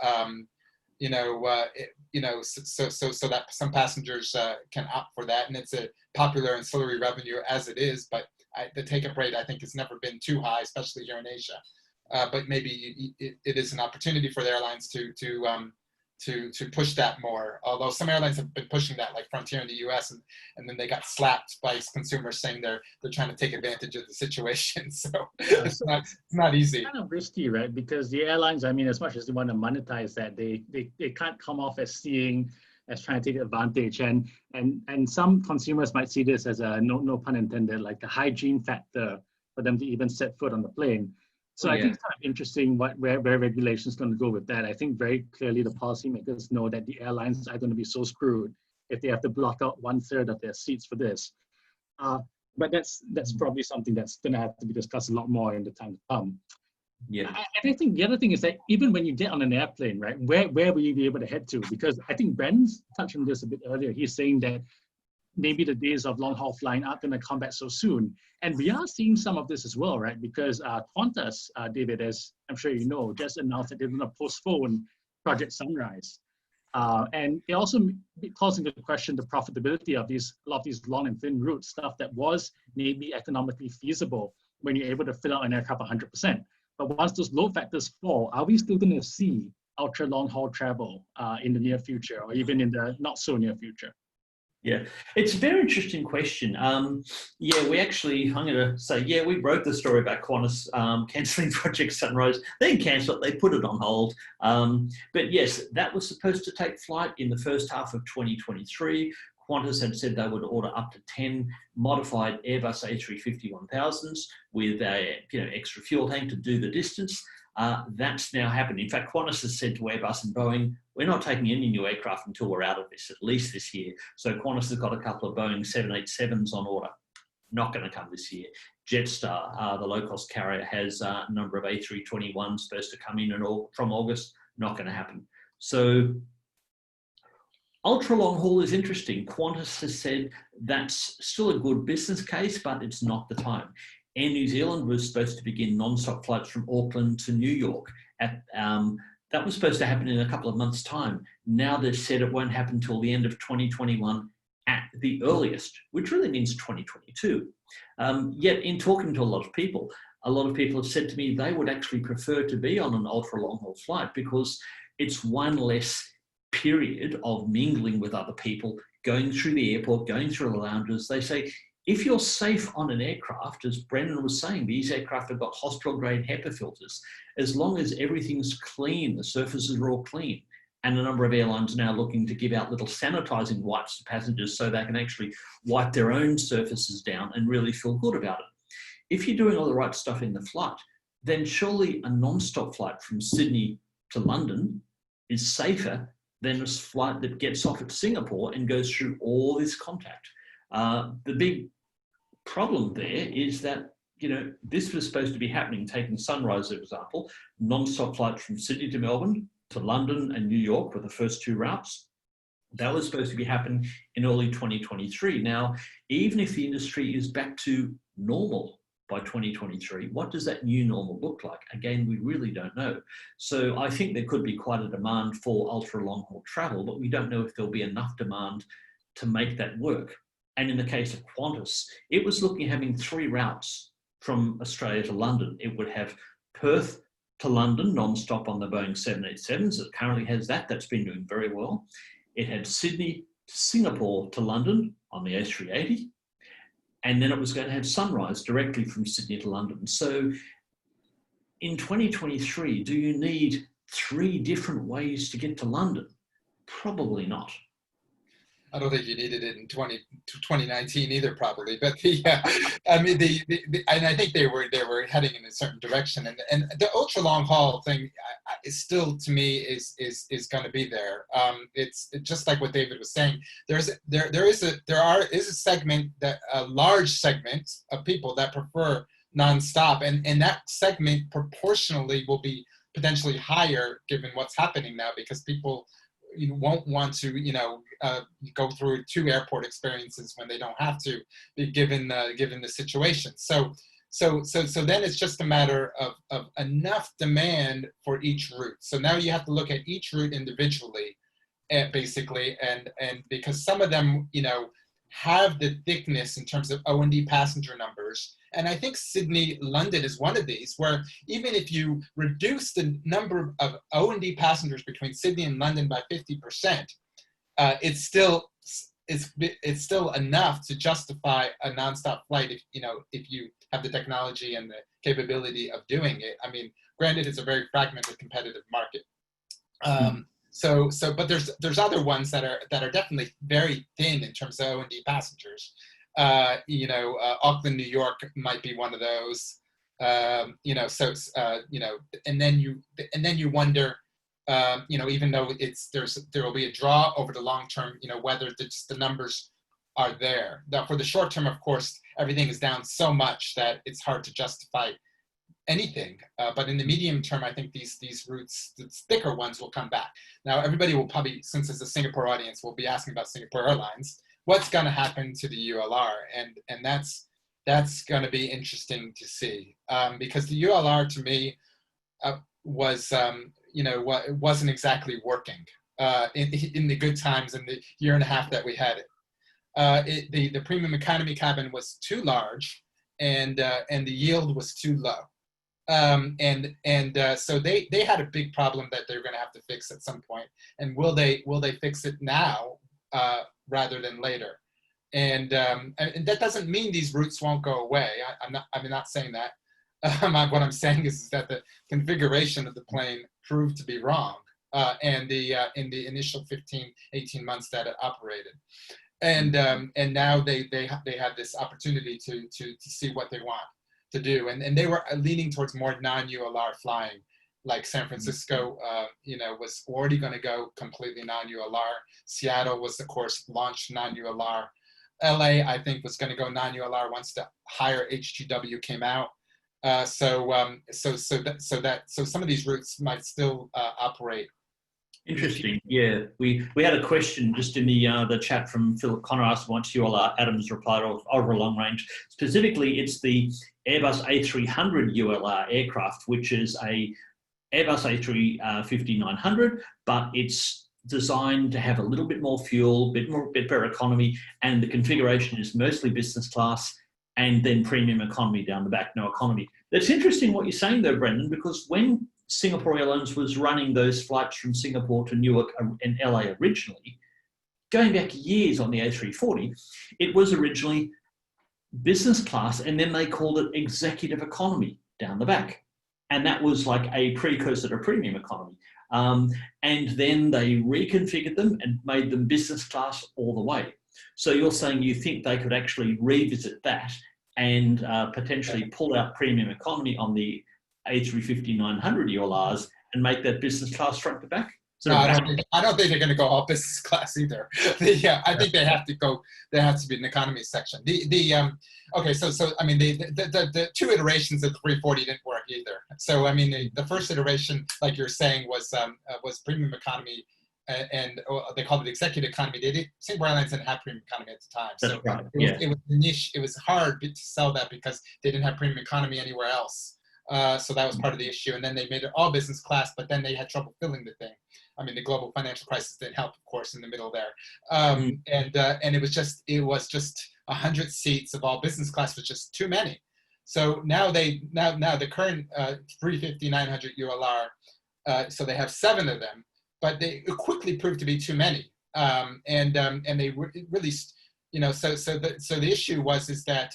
You know, so that some passengers can opt for that, and it's a popular ancillary revenue as it is. But the take-up rate, I think, has never been too high, especially here in Asia. But maybe it is an opportunity for the airlines to push that more. Although some airlines have been pushing that, like Frontier in the U.S., and then they got slapped by consumers saying they're trying to take advantage of the situation. So it's not easy. It's kind of risky, right? Because the airlines, I mean, as much as they want to monetize that, they can't come off as trying to take advantage, and some consumers might see this as a no pun intended, like a hygiene factor for them to even set foot on the plane. So I think it's kind of interesting where regulation is going to go with that. I think very clearly the policymakers know that the airlines are going to be so screwed if they have to block out 1/3 of their seats for this. But that's probably something that's going to have to be discussed a lot more in the time to come. Yeah. And I think the other thing is that even when you get on an airplane, right, where will you be able to head to? Because I think Bren's touched on this a bit earlier. He's saying that maybe the days of long-haul flying aren't going to come back so soon. And we are seeing some of this as well, right? Because Qantas, David, as I'm sure you know, just announced that they're going to postpone Project Sunrise. And it also calls into question the profitability of a lot of these long and thin routes, stuff that was maybe economically feasible when you're able to fill out an aircraft 100%. But once those load factors fall, are we still going to see ultra long-haul travel in the near future, or even in the not so near future? Yeah, it's a very interesting question. Yeah, we actually, I'm going to say, yeah, we broke the story about Qantas cancelling Project Sunrise. They didn't cancel it, they put it on hold. But yes, that was supposed to take flight in the first half of 2023. Qantas had said they would order up to 10 modified Airbus A350-1000s with a extra fuel tank to do the distance. That's now happened. In fact, Qantas has said to Airbus and Boeing, we're not taking any new aircraft until we're out of this, at least this year. So Qantas has got a couple of Boeing 787s on order. Not going to come this year. Jetstar, the low-cost carrier, has a number of A321s supposed to come in from August. Not going to happen. So ultra long haul is interesting. Qantas has said that's still a good business case, but it's not the time. Air New Zealand was supposed to begin non-stop flights from Auckland to New York. That was supposed to happen in a couple of months' time. Now they've said it won't happen until the end of 2021 at the earliest, which really means 2022. Yet in talking to a lot of people have said to me they would actually prefer to be on an ultra long haul flight because it's one less period of mingling with other people, going through the airport, going through the lounges. They say, if you're safe on an aircraft, as Brendan was saying, these aircraft have got hospital grade HEPA filters. As long as everything's clean, the surfaces are all clean. And a number of airlines are now looking to give out little sanitizing wipes to passengers so they can actually wipe their own surfaces down and really feel good about it. If you're doing all the right stuff in the flight, then surely a non-stop flight from Sydney to London is safer than a flight that gets off at Singapore and goes through all this contact. The big problem there is that, this was supposed to be happening, taking Sunrise, for example, non-stop flights from Sydney to Melbourne, to London and New York were the first two routes. That was supposed to be happening in early 2023. Now, even if the industry is back to normal by 2023, what does that new normal look like? Again, we really don't know. So I think there could be quite a demand for ultra long haul travel, but we don't know if there'll be enough demand to make that work. And in the case of Qantas, it was looking at having 3 routes from Australia to London. It would have Perth to London, non-stop on the Boeing 787s. It currently has that. That's been doing very well. It had Sydney to Singapore to London on the A380. And then it was going to have Sunrise directly from Sydney to London. So in 2023, do you need 3 different ways to get to London? Probably not. I don't think you needed it in 2019 either, probably. But and I think they were heading in a certain direction. And the ultra long haul thing is still, to me, is going to be there. It's just like what David was saying. There is a segment, that a large segment of people that prefer nonstop, and that segment proportionally will be potentially higher given what's happening now, because people won't want to go through 2 airport experiences when they don't have to, be given the situation. So then it's just a matter of enough demand for each route. So now you have to look at each route individually, basically, and because some of them have the thickness in terms of O&D passenger numbers. And I think Sydney-London is one of these, where even if you reduce the number of O&D passengers between Sydney and London by 50%, it's still enough to justify a nonstop flight if you have the technology and the capability of doing it. I mean, granted, it's a very fragmented, competitive market. But there's other ones that are definitely very thin in terms of O&D passengers. Auckland, New York might be one of those. And then you wonder, even though there will be a draw over the long term, whether the numbers are there. Now, for the short term, of course, everything is down so much that it's hard to justify anything. But in the medium term, I think these routes, the thicker ones, will come back. Now, everybody will probably, since it's a Singapore audience, will be asking about Singapore Airlines. What's going to happen to the ULR? And that's going to be interesting to see, because the ULR to me it wasn't exactly working in the good times in the year and a half that we had it. The premium economy cabin was too large, and the yield was too low. So they had a big problem that they're going to have to fix at some point. And will they fix it now rather than later? And that doesn't mean these routes won't go away. I'm not saying that. What I'm saying is that the configuration of the plane proved to be wrong in the initial 15-18 months that it operated. And now they have this opportunity to see what they want to do, and they were leaning towards more non-ULR flying, like San Francisco, was already going to go completely non-ULR. Seattle was, of course, launched non-ULR. LA, I think, was going to go non-ULR once the higher HGW came out. So some of these routes might still operate. Interesting. Yeah, we had a question just in the chat from Philip Connor asked once ULR. Adams replied over a long range. Specifically, it's the Airbus A300 ULR aircraft, which is a Airbus A350-900, but it's designed to have a little bit more fuel, bit better economy, and the configuration is mostly business class and then premium economy down the back, no economy. That's interesting what you're saying though, Brendan, because when Singapore Airlines was running those flights from Singapore to Newark and LA originally, going back years on the A340, it was originally business class, and then they called it executive economy down the back. And that was like a precursor to premium economy. And then they reconfigured them and made them business class all the way. So you're saying you think they could actually revisit that and potentially pull out premium economy on the A350-900 ULRs and make that business class front to back? No, I don't think they're going to go all business class either. I think they have to go. There has to be an economy section. Okay, so I mean the two iterations of the 340 didn't work either. So I mean the first iteration, like you're saying, was premium economy, and they called it executive economy. Singapore Airlines didn't have premium economy at the time, so right. It was a niche. It was hard to sell that because they didn't have premium economy anywhere else. So that was part of the issue. And then they made it all business class, but then they had trouble filling the thing. I mean, the global financial crisis didn't help, of course, in the middle there. And it was just 100 seats of all business class was just too many. So now the current 350-900 ULR, so they have 7 of them, but they quickly proved to be too many. And they really, so the issue is that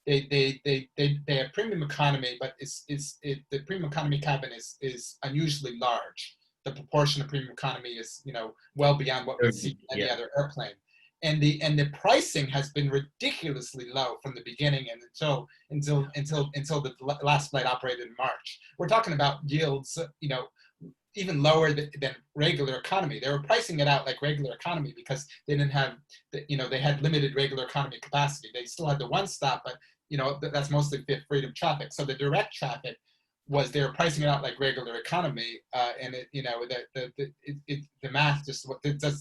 they have premium economy, but the premium economy cabin is unusually large. The proportion of premium economy is well beyond what we see in any other airplane, and the pricing has been ridiculously low from the beginning and until the last flight operated in March. We're talking about yields even lower than regular economy. They were pricing it out like regular economy because they didn't have they had limited regular economy capacity. They still had the one stop, but that's mostly Fifth Freedom traffic. So the direct traffic was they were pricing it out like regular economy, and the math just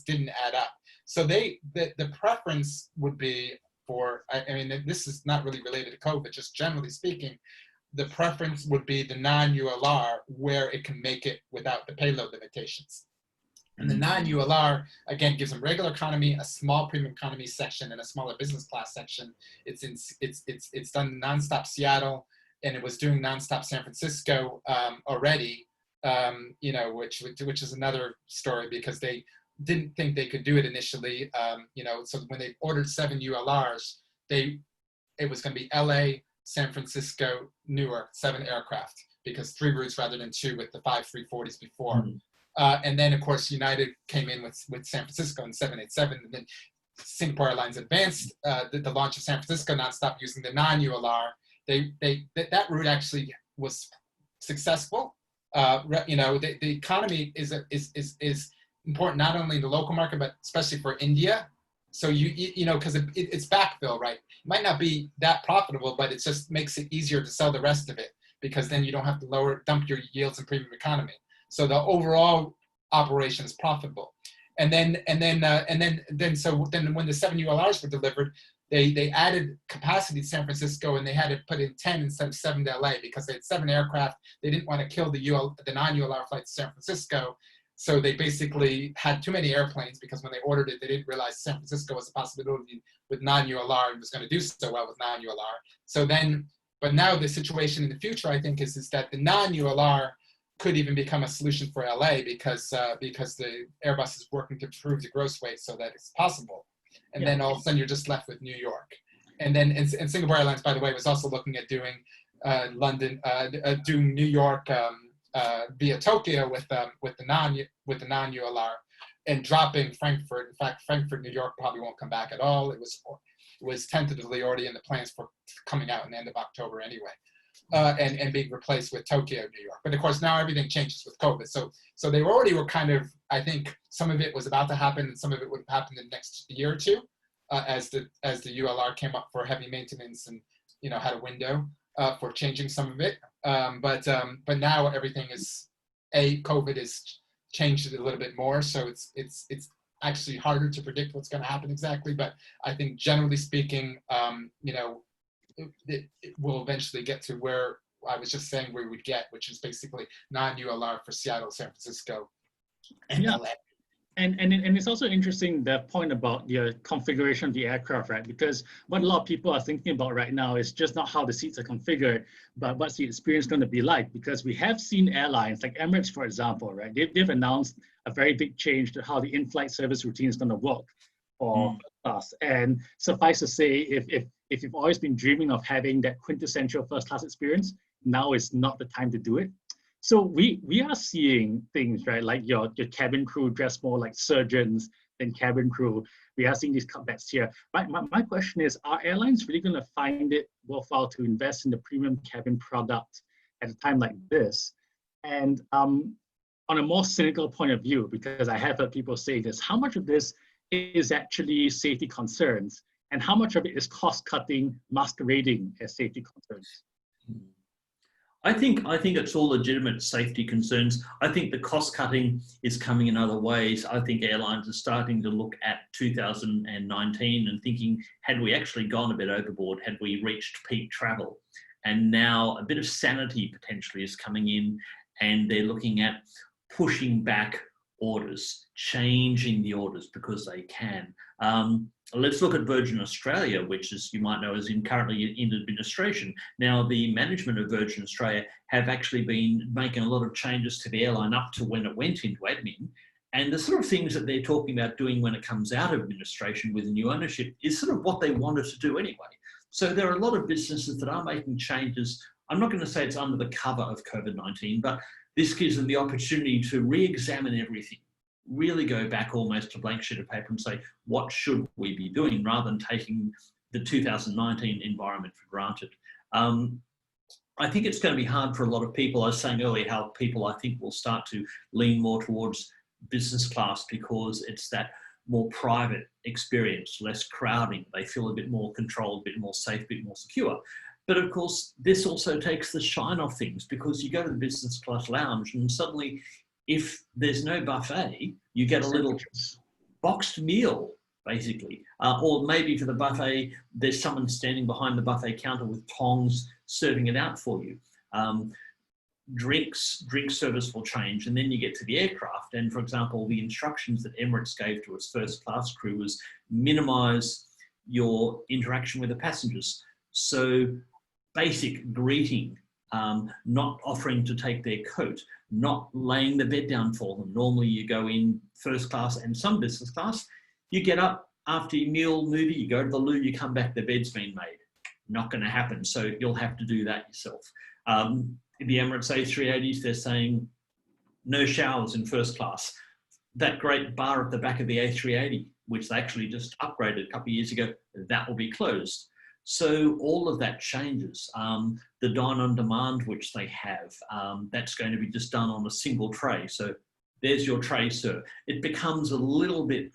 didn't add up. So the preference would be for, I mean, this is not really related to COVID, just generally speaking, the preference would be the non-ULR where it can make it without the payload limitations. And the non-ULR, again, gives them regular economy, a small premium economy section, and a smaller business class section. It's done nonstop Seattle, and it was doing nonstop San Francisco already, which is another story because they didn't think they could do it initially. So when they ordered 7 ULRs, it was going to be LA, San Francisco, Newark, 7 aircraft, because 3 routes rather than 2 with the 5 340s before. And then, of course, United came in with San Francisco and 787. And then Singapore Airlines advanced the launch of San Francisco nonstop using the non-ULR. That route actually was successful. The economy is important not only in the local market, but especially for India. So because it's backfill, right? It might not be that profitable, but it just makes it easier to sell the rest of it because then you don't have to dump your yields in premium economy. So the overall operation is profitable. And then when the 7 ULRs were delivered, they added capacity to San Francisco, and they had to put in 10 instead of 7 to LA because they had 7 aircraft. They didn't want to kill the non-ULR flight to San Francisco. So they basically had too many airplanes because when they ordered it, they didn't realize San Francisco was a possibility with non-ULR and was going to do so well with non-ULR. So then, but now the situation in the future, I think, is that the non-ULR could even become a solution for LA because the Airbus is working to improve the gross weight so that it's possible. And then all of a sudden you're just left with New York. And then and Singapore Airlines, by the way, was also looking at doing doing New York via Tokyo with the non-ULR and dropping Frankfurt. In fact, Frankfurt, New York probably won't come back at all. It was tentatively already in the plans for coming out in the end of October anyway. And being replaced with Tokyo, New York. But of course, now everything changes with COVID. So they already were kind of, I think some of it was about to happen and some of it would have happened in the next year or two as the ULR came up for heavy maintenance and, had a window for changing some of it. But now everything is, COVID has changed it a little bit more. So it's actually harder to predict what's going to happen exactly. But I think generally speaking, it will eventually get to where I was just saying we would get, which is basically non-ULR for Seattle, San Francisco, and LA. And it's also interesting, the point about the configuration of the aircraft, right? Because what a lot of people are thinking about right now is just not how the seats are configured, but what's the experience going to be like? Because we have seen airlines like Emirates, for example, right? They've announced a very big change to how the in-flight service routine is going to work for us. And suffice to say, if you've always been dreaming of having that quintessential first class experience, now is not the time to do it. So we are seeing things, right? Like your cabin crew dress more like surgeons than cabin crew. We are seeing these cutbacks here. My question is, are airlines really going to find it worthwhile to invest in the premium cabin product at a time like this? And on a more cynical point of view, because I have heard people say this, how much of this is actually safety concerns, and how much of it is cost cutting masquerading as safety concerns? I think it's all legitimate safety concerns. I think the cost cutting is coming in other ways. I think airlines are starting to look at 2019 and thinking, had we actually gone a bit overboard, had we reached peak travel? And now a bit of sanity potentially is coming in, and they're looking at pushing back orders, changing the orders because they can. Let's look at Virgin Australia, which, as you might know, is currently in administration. Now, the management of Virgin Australia have actually been making a lot of changes to the airline up to when it went into admin. And the sort of things that they're talking about doing when it comes out of administration with the new ownership is sort of what they wanted to do anyway. So there are a lot of businesses that are making changes. I'm not going to say it's under the cover of COVID-19, but this gives them the opportunity to re-examine everything, really go back almost to a blank sheet of paper and say, what should we be doing, rather than taking the 2019 environment for granted. I think it's going to be hard for a lot of people. I was saying earlier how people, I think, will start to lean more towards business class because it's that more private experience, less crowding. They feel a bit more controlled, a bit more safe, a bit more secure. But of course, this also takes the shine off things, because you go to the business class lounge and suddenly, if there's no buffet, you get a little boxed meal, basically. Or maybe for the buffet, there's someone standing behind the buffet counter with tongs serving it out for you. Drink service will change, and then you get to the aircraft. And for example, the instructions that Emirates gave to its first class crew was minimize your interaction with the passengers. So basic greeting, not offering to take their coat, not laying the bed down for them. Normally you go in first class and some business class, you get up after your meal, movie, you go to the loo, you come back, the bed's been made. Not going to happen. So you'll have to do that yourself. The Emirates A380s, they're saying no showers in first class. That great bar at the back of the A380, which they actually just upgraded a couple of years ago, that will be closed. So all of that changes. The dine on demand, which they have, that's going to be just done on a single tray. So there's your tray, sir. It becomes a little bit,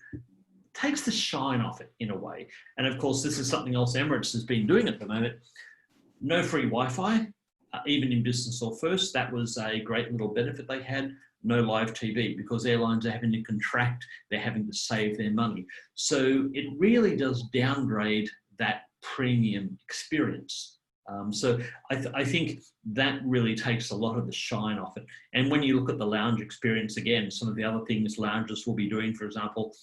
takes the shine off it in a way. And of course, this is something else Emirates has been doing at the moment. No free Wi-Fi, even in business or first. That was a great little benefit they had. No live TV, because airlines are having to contract, they're having to save their money. So it really does downgrade that premium experience. So I think that really takes a lot of the shine off it. And when you look at the lounge experience, again, some of the other things lounges will be doing, for example,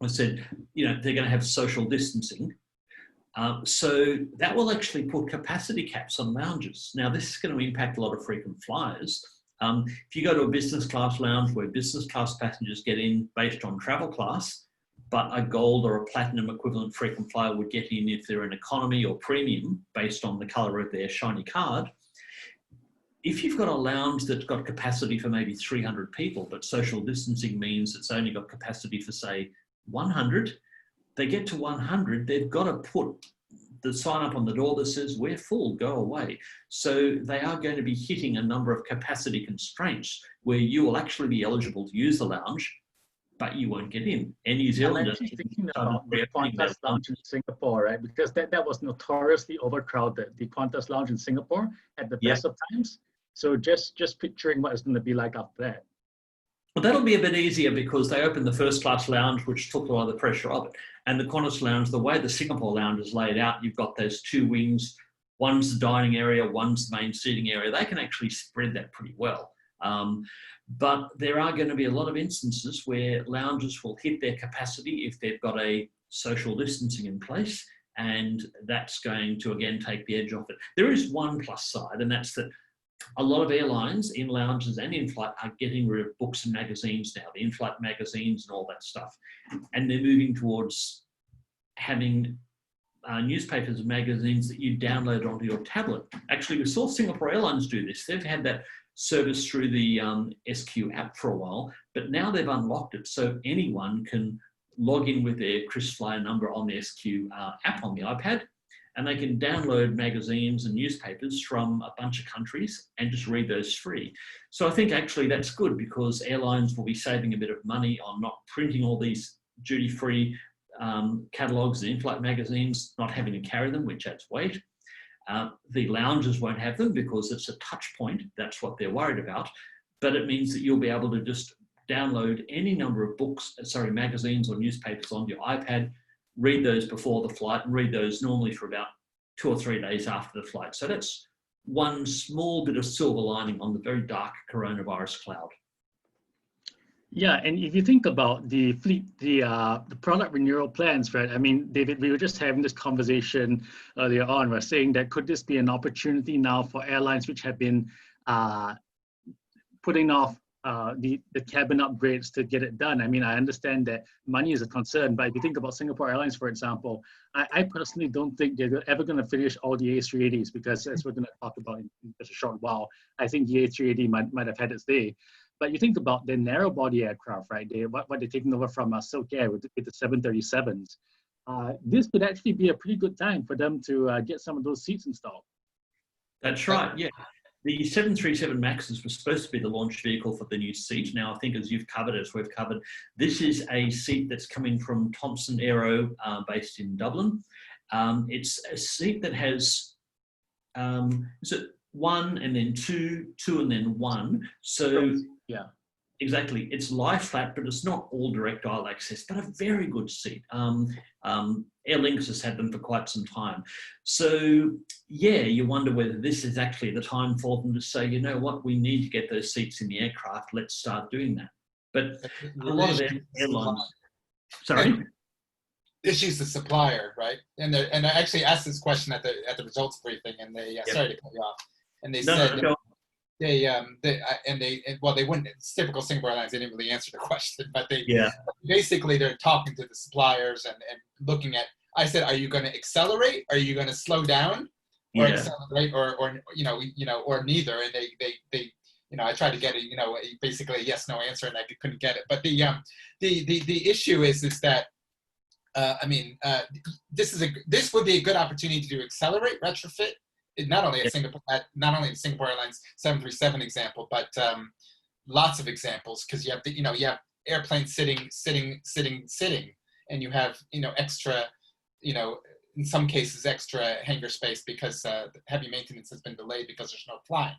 I said, they're going to have social distancing. So that will actually put capacity caps on lounges. Now, this is going to impact a lot of frequent flyers. If you go to a business class lounge where business class passengers get in based on travel class, but a gold or a platinum equivalent frequent flyer would get in if they're an economy or premium based on the colour of their shiny card. If you've got a lounge that's got capacity for maybe 300 people, but social distancing means it's only got capacity for, say, 100, they get to 100, they've got to put the sign up on the door that says, we're full, go away. So they are going to be hitting a number of capacity constraints where you will actually be eligible to use the lounge, but you won't get in. And New Zealand is thinking about the Qantas lounge in Singapore, right? Because that was notoriously overcrowded, the Qantas lounge in Singapore at the best of times. So just picturing what it's going to be like after that. Well, that'll be a bit easier because they opened the first class lounge, which took a lot of the pressure off it. And the Qantas lounge, the way the Singapore lounge is laid out, you've got those two wings. One's the dining area, one's the main seating area. They can actually spread that pretty well. But there are going to be a lot of instances where lounges will hit their capacity if they've got a social distancing in place, and that's going to again take the edge off it. There is one plus side, and that's that a lot of airlines in lounges and in-flight are getting rid of books and magazines now, the in-flight magazines and all that stuff. And they're moving towards having newspapers and magazines that you download onto your tablet. Actually, we saw Singapore Airlines do this. They've had that service through the SQ app for a while, but now they've unlocked it so anyone can log in with their KrisFlyer number on the SQ app on the iPad, and they can download magazines and newspapers from a bunch of countries and just read those free. So I think actually that's good, because airlines will be saving a bit of money on not printing all these duty-free catalogues and in-flight magazines, not having to carry them, which adds weight. The lounges won't have them because it's a touch point. That's what they're worried about. But it means that you'll be able to just download any number of magazines or newspapers on your iPad, read those before the flight, and read those normally for about 2 or 3 days after the flight. So that's one small bit of silver lining on the very dark coronavirus cloud. Yeah, and if you think about the fleet, the product renewal plans, right? I mean, David, we were just having this conversation earlier on. We're saying that could this be an opportunity now for airlines which have been putting off the cabin upgrades to get it done? I mean, I understand that money is a concern, but if you think about Singapore Airlines, for example, I personally don't think they're ever going to finish all the A380s, because as we're going to talk about in just a short while, I think the A380 might have had its day. But you think about the narrow body aircraft, right? What they're taking over from Silk Air with the 737s. This could actually be a pretty good time for them to get some of those seats installed. That's right, yeah. The 737 Maxes was supposed to be the launch vehicle for the new seat. Now, I think as you've covered, as we've covered, this is a seat that's coming from Thomson Aero, based in Dublin. It's a seat that has, is it 1 and then 2, 2 and then 1. So yeah, exactly. It's lie flat, but it's not all direct aisle access, but a very good seat. Aer Lingus has had them for quite some time. So yeah, you wonder whether this is actually the time for them to say, you know what, we need to get those seats in the aircraft. Let's start doing that. But a lot of airlines, sorry? Issues the supplier, right? And I actually asked this question at the results briefing, and they sorry to cut you off. And they said they wouldn't. It's typical Singapore Airlines. They didn't really answer the question, but basically they're talking to the suppliers and looking at. I said, are you going to accelerate? Are you going to slow down, or accelerate, or or neither? And they I tried to get basically a yes/no answer, and I couldn't get it. But the issue is that. This would be a good opportunity to accelerate retrofit, not only at Singapore Airlines 737 example, but lots of examples, because you have you have airplanes sitting, and you have extra, in some cases extra hangar space because heavy maintenance has been delayed because there's no flying.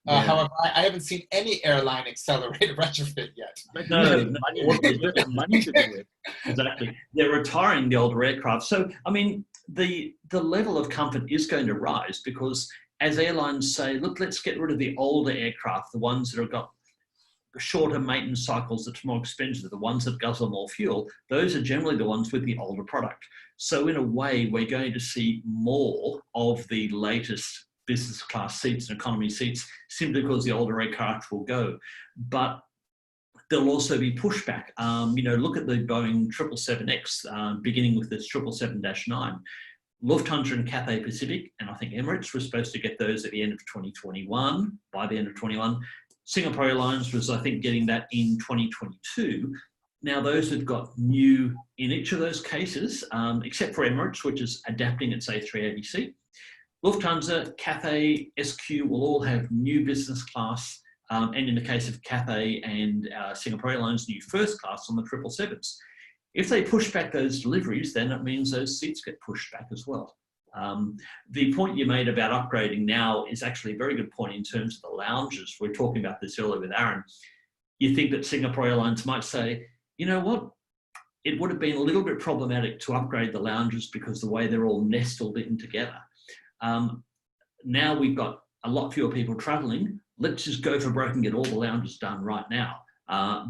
However, I haven't seen any airline accelerate a retrofit yet. No, money to do it. Exactly. They're retiring the older aircraft. So, I mean, the level of comfort is going to rise, because as airlines say, look, let's get rid of the older aircraft, the ones that have got shorter maintenance cycles that's more expensive, the ones that guzzle more fuel. Those are generally the ones with the older product. So in a way, we're going to see more of the latest business class seats and economy seats, simply because the older aircraft will go. But there'll also be pushback. Look at the Boeing 777X, beginning with this 777-9. Lufthansa and Cathay Pacific, and I think Emirates were supposed to get those at the end of 2021, by the end of 21. Singapore Airlines was, I think, getting that in 2022. Now, those have got new in each of those cases, except for Emirates, which is adapting its A380 seat. Lufthansa, Cathay, SQ will all have new business class, and in the case of Cathay and Singapore Airlines, new first class on the 777s. If they push back those deliveries, then it means those seats get pushed back as well. The point you made about upgrading now is actually a very good point in terms of the lounges. We were talking about this earlier with Aaron. You think that Singapore Airlines might say, you know what, it would have been a little bit problematic to upgrade the lounges because the way they're all nestled in together. Now we've got a lot fewer people traveling. let's just go for broke and get all the lounges done right now.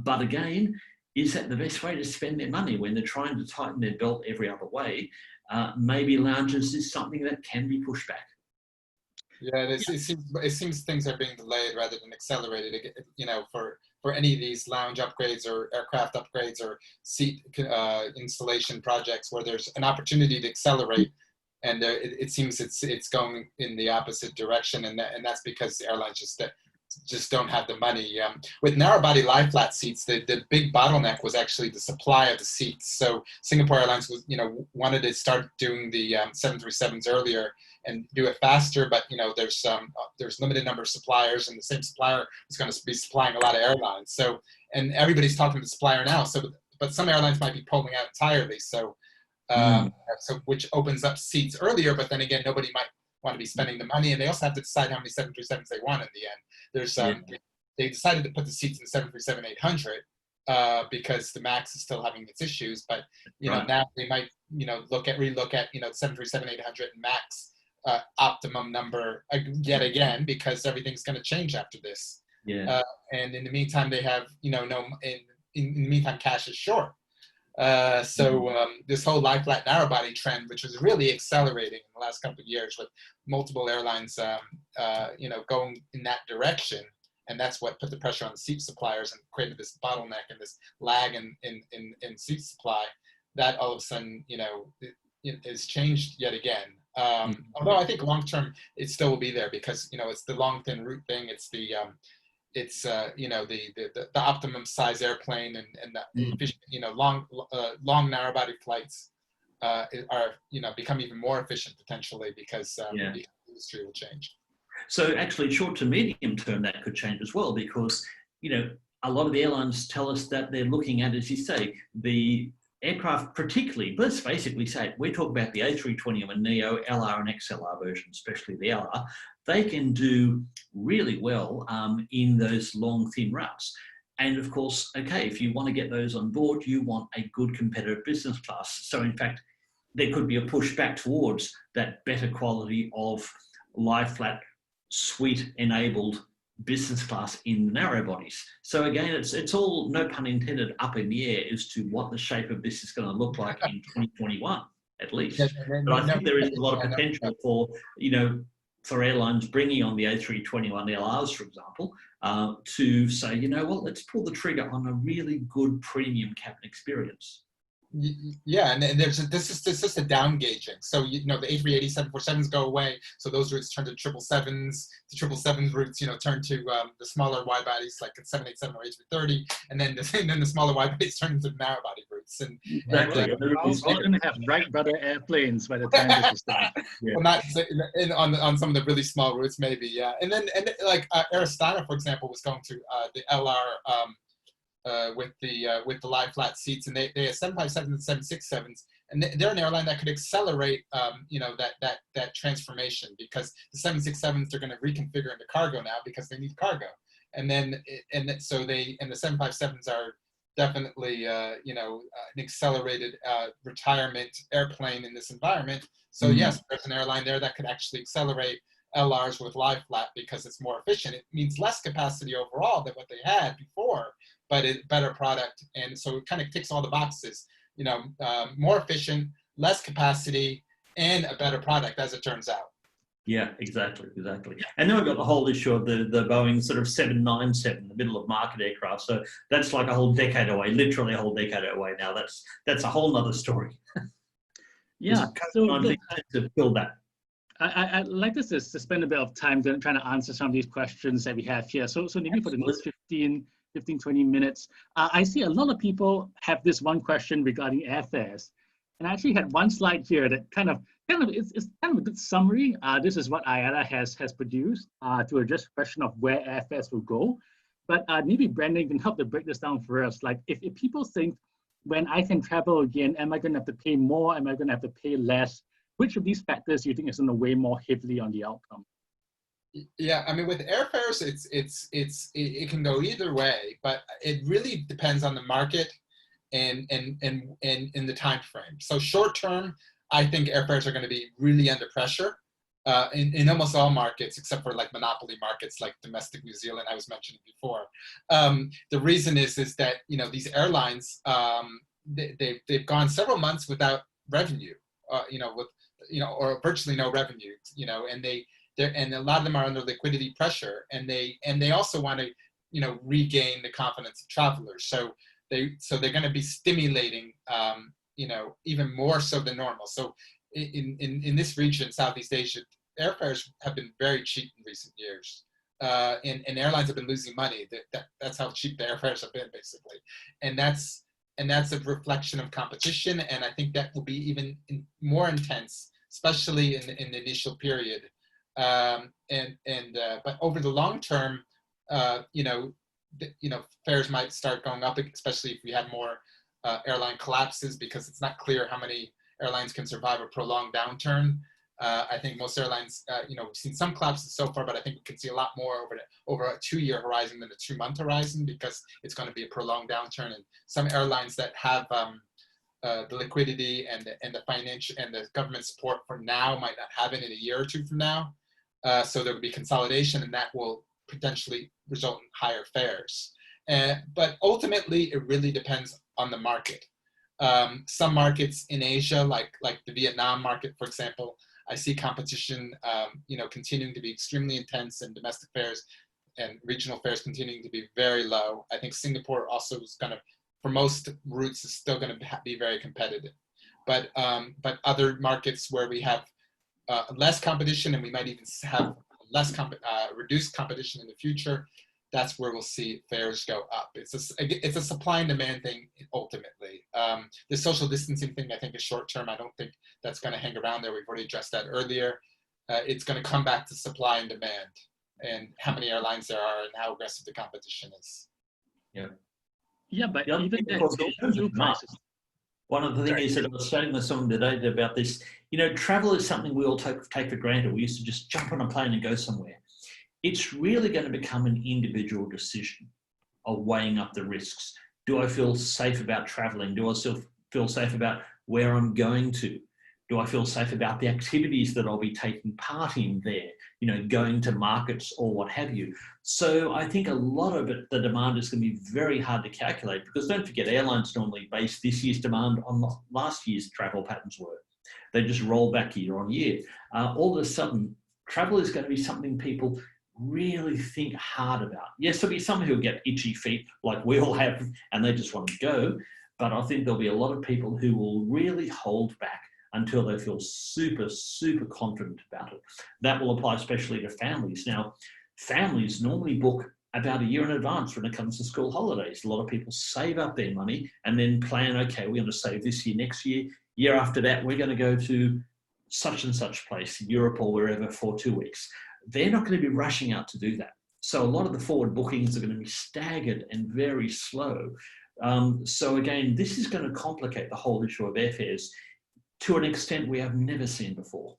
But again, is that the best way to spend their money when they're trying to tighten their belt every other way? Maybe lounges is something that can be pushed back. Yeah, it seems things are being delayed rather than accelerated. You know, for any of these lounge upgrades or aircraft upgrades or seat installation projects where there's an opportunity to accelerate, and it seems it's going in the opposite direction, and that's because the airlines just don't have the money. With narrow body lie flat seats, the big bottleneck was actually the supply of the seats. So Singapore Airlines wanted to start doing the 737s earlier and do it faster, but there's limited number of suppliers, and the same supplier is going to be supplying a lot of airlines. So, and everybody's talking to the supplier now. So, but some airlines might be pulling out entirely. So, so which opens up seats earlier, but then again, nobody might want to be spending the money, and they also have to decide how many 737s they want in the end. There's they decided to put the seats in the 737-800 because the MAX is still having its issues, but now they might relook at 737-800 and MAX optimum number yet again, because everything's going to change after this. And in the meantime, they have in the meantime, cash is short. This whole lie flat narrow body trend, which was really accelerating in the last couple of years with multiple airlines, going in that direction, and that's what put the pressure on the seat suppliers and created this bottleneck and this lag in seat supply. That all of a sudden, it is changed yet again. Although I think long term it still will be there, because it's the long thin route thing. It's the the optimum size airplane and the efficient, long narrow body flights are become even more efficient potentially because the industry will change. So actually, short to medium term, that could change as well, because a lot of the airlines tell us that they're looking at, as you say, the aircraft, particularly, let's basically say, we're talking about the A321neo, LR and XLR version, especially the LR. They can do really well in those long, thin routes. And of course, okay, if you want to get those on board, you want a good competitive business class. So in fact, there could be a push back towards that better quality of lie flat, suite enabled business class in the narrow bodies. So again, it's all, no pun intended, up in the air as to what the shape of this is going to look like in 2021 at least. But I think there is a lot of potential for airlines bringing on the A321LRs, for example, to say, let's pull the trigger on a really good premium cabin experience. Yeah, and this is a down gauging. So the A380 747s go away, so those routes turn to 777s. The 777 routes turn to the smaller wide bodies like a 787 or A330, and then the smaller wide bodies turn into the narrow body routes. And exactly, we're all going to have Wright brother airplanes by the time this is done. Well, not on some of the really small routes, maybe. Yeah, and then like Aristana, for example, was going to the LR. With the lie flat seats, and they have 757s and 767s, and they're an airline that could accelerate that transformation, because the 767s are going to reconfigure into cargo now because they need cargo, and so the 757s are definitely an accelerated retirement airplane in this environment. So yes, there's an airline there that could actually accelerate LRs with lie flat because it's more efficient. It means less capacity overall than what they had before, but it's better product, and so it kind of ticks all the boxes. More efficient, less capacity, and a better product, as it turns out. Yeah, exactly. And then we've got the whole issue of the Boeing sort of 797, the middle of market aircraft. So that's like a whole decade away, literally a whole decade away now. That's a whole nother story. Yeah, so to build that. I'd like us to spend a bit of time trying to answer some of these questions that we have here. So maybe for the next 15-20 minutes, I see a lot of people have this one question regarding airfares. And I actually had one slide here that it's kind of a good summary. This is what IATA has produced to address the question of where airfares will go. But maybe Brendan can help to break this down for us. Like if people think, when I can travel again, am I going to have to pay more? Am I going to have to pay less? Which of these factors do you think is going to weigh more heavily on the outcome? Yeah, I mean, with airfares, it can go either way, but it really depends on the market and in the time frame. So short term, I think airfares are going to be really under pressure in almost all markets, except for like monopoly markets like domestic New Zealand, I was mentioning before. The reason is that, you know, these airlines, they've gone several months without revenue, you know, or virtually no revenue, you know, and and a lot of them are under liquidity pressure, and they also want to, you know, regain the confidence of travelers. So they're going to be stimulating, you know, even more so than normal. So in this region, Southeast Asia, airfares have been very cheap in recent years, and airlines have been losing money. That's how cheap the airfares have been, basically, and that's a reflection of competition. And I think that will be even more intense, especially in the initial period. But over the long term, you know, fares might start going up, especially if we have more airline collapses, because it's not clear how many airlines can survive a prolonged downturn. I think most airlines, you know, we've seen some collapses so far, but I think we could see a lot more over a 2-year horizon than a 2-month horizon, because it's going to be a prolonged downturn. And some airlines that have the liquidity and the financial and the government support for now might not have it in a year or 2 from now. So there will be consolidation, and that will potentially result in higher fares. But ultimately, it really depends on the market. Some markets in Asia, like the Vietnam market, for example, I see competition, you know, continuing to be extremely intense, and domestic fares and regional fares continuing to be very low. I think Singapore also is going to, for most routes, is still going to be very competitive. But other markets where we have less competition, and we might even have reduced competition in the future, that's where we'll see fares go up. It's a supply and demand thing ultimately. The social distancing thing, I think, is short term. I don't think that's going to hang around there. We've already addressed that earlier. It's going to come back to supply and demand, and how many airlines there are, and how aggressive the competition is. Yeah. Yeah, but Yeah, even the prices. One of the things is that I was chatting with someone today about this. You know, travel is something we all take for granted. We used to just jump on a plane and go somewhere. It's really going to become an individual decision of weighing up the risks. Do I feel safe about traveling? Do I still feel safe about where I'm going to? Do I feel safe about the activities that I'll be taking part in there? You know, going to markets or what have you. So I think a lot of it, the demand is going to be very hard to calculate, because don't forget, airlines normally base this year's demand on last year's travel patterns were. They just roll back year on year. All of a sudden, travel is going to be something people really think hard about. Yes, there'll be some who'll get itchy feet like we all have, and they just want to go. But I think there'll be a lot of people who will really hold back until they feel super, super confident about it. That will apply especially to families. Now, families normally book about a year in advance when it comes to school holidays. A lot of people save up their money and then plan, okay, we're going to save this year, next year, year after that, we're going to go to such and such place, Europe or wherever, for 2 weeks. They're not going to be rushing out to do that. So a lot of the forward bookings are going to be staggered and very slow. So again, this is going to complicate the whole issue of airfares to an extent we have never seen before.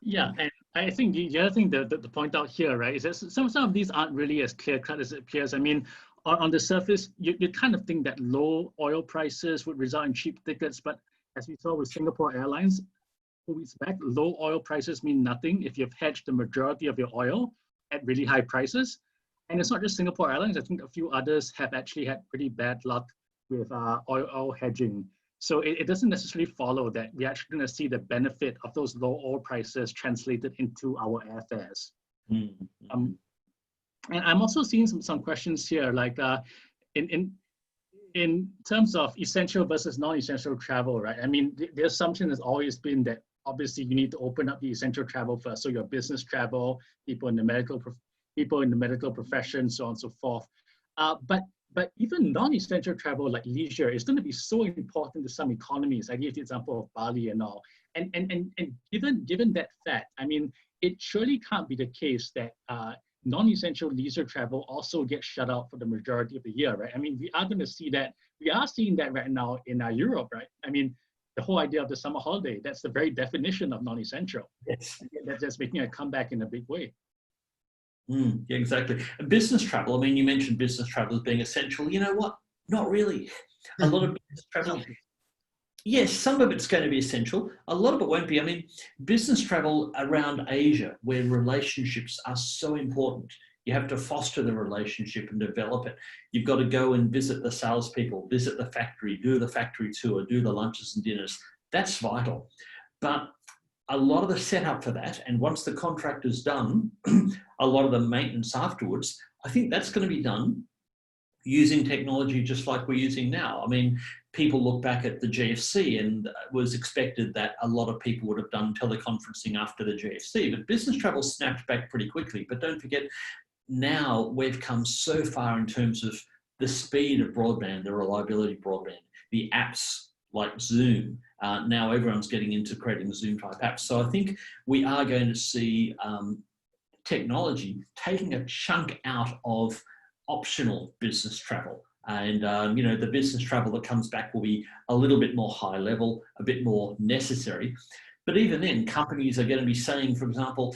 Yeah, and I think the other thing to point out here, right, is that some of these aren't really as clear-cut as it appears. I mean, on the surface, you kind of think that low oil prices would result in cheap tickets, but as we saw with Singapore Airlines, 2 weeks back, low oil prices mean nothing if you've hedged the majority of your oil at really high prices. And it's not just Singapore Airlines. I think a few others have actually had pretty bad luck with oil hedging. So it doesn't necessarily follow that we're actually going to see the benefit of those low oil prices translated into our airfares. Mm-hmm. And I'm also seeing some questions here, like in terms of essential versus non-essential travel, right? I mean, the assumption has always been that obviously you need to open up the essential travel first. So your business travel, people in the medical profession, so on and so forth. But even non-essential travel like leisure is going to be so important to some economies. I gave the example of Bali and all. And given that fact, I mean, it surely can't be the case that non-essential leisure travel also gets shut out for the majority of the year, right? I mean, we are going to see that. We are seeing that right now in Europe, right? I mean, the whole idea of the summer holiday, that's the very definition of non-essential. Yes. That's just making a comeback in a big way. Yeah, exactly. And business travel, I mean, you mentioned business travel as being essential. You know what? Not really. A lot of business travel, Yes, some of it's going to be essential. A lot of it won't be. I mean, business travel around Asia, where relationships are so important. You have to foster the relationship and develop it. You've got to go and visit the salespeople, visit the factory, do the factory tour, do the lunches and dinners. That's vital. But a lot of the setup for that, and once the contract is done, a lot of the maintenance afterwards, I think that's going to be done using technology just like we're using now. I mean, people look back at the GFC and it was expected that a lot of people would have done teleconferencing after the GFC, but business travel snapped back pretty quickly. But don't forget, now we've come so far in terms of the speed of broadband, the reliability of broadband, the apps like Zoom. Now everyone's getting into creating Zoom type apps. So I think we are going to see technology taking a chunk out of optional business travel. And, the business travel that comes back will be a little bit more high level, a bit more necessary. But even then, companies are going to be saying, for example,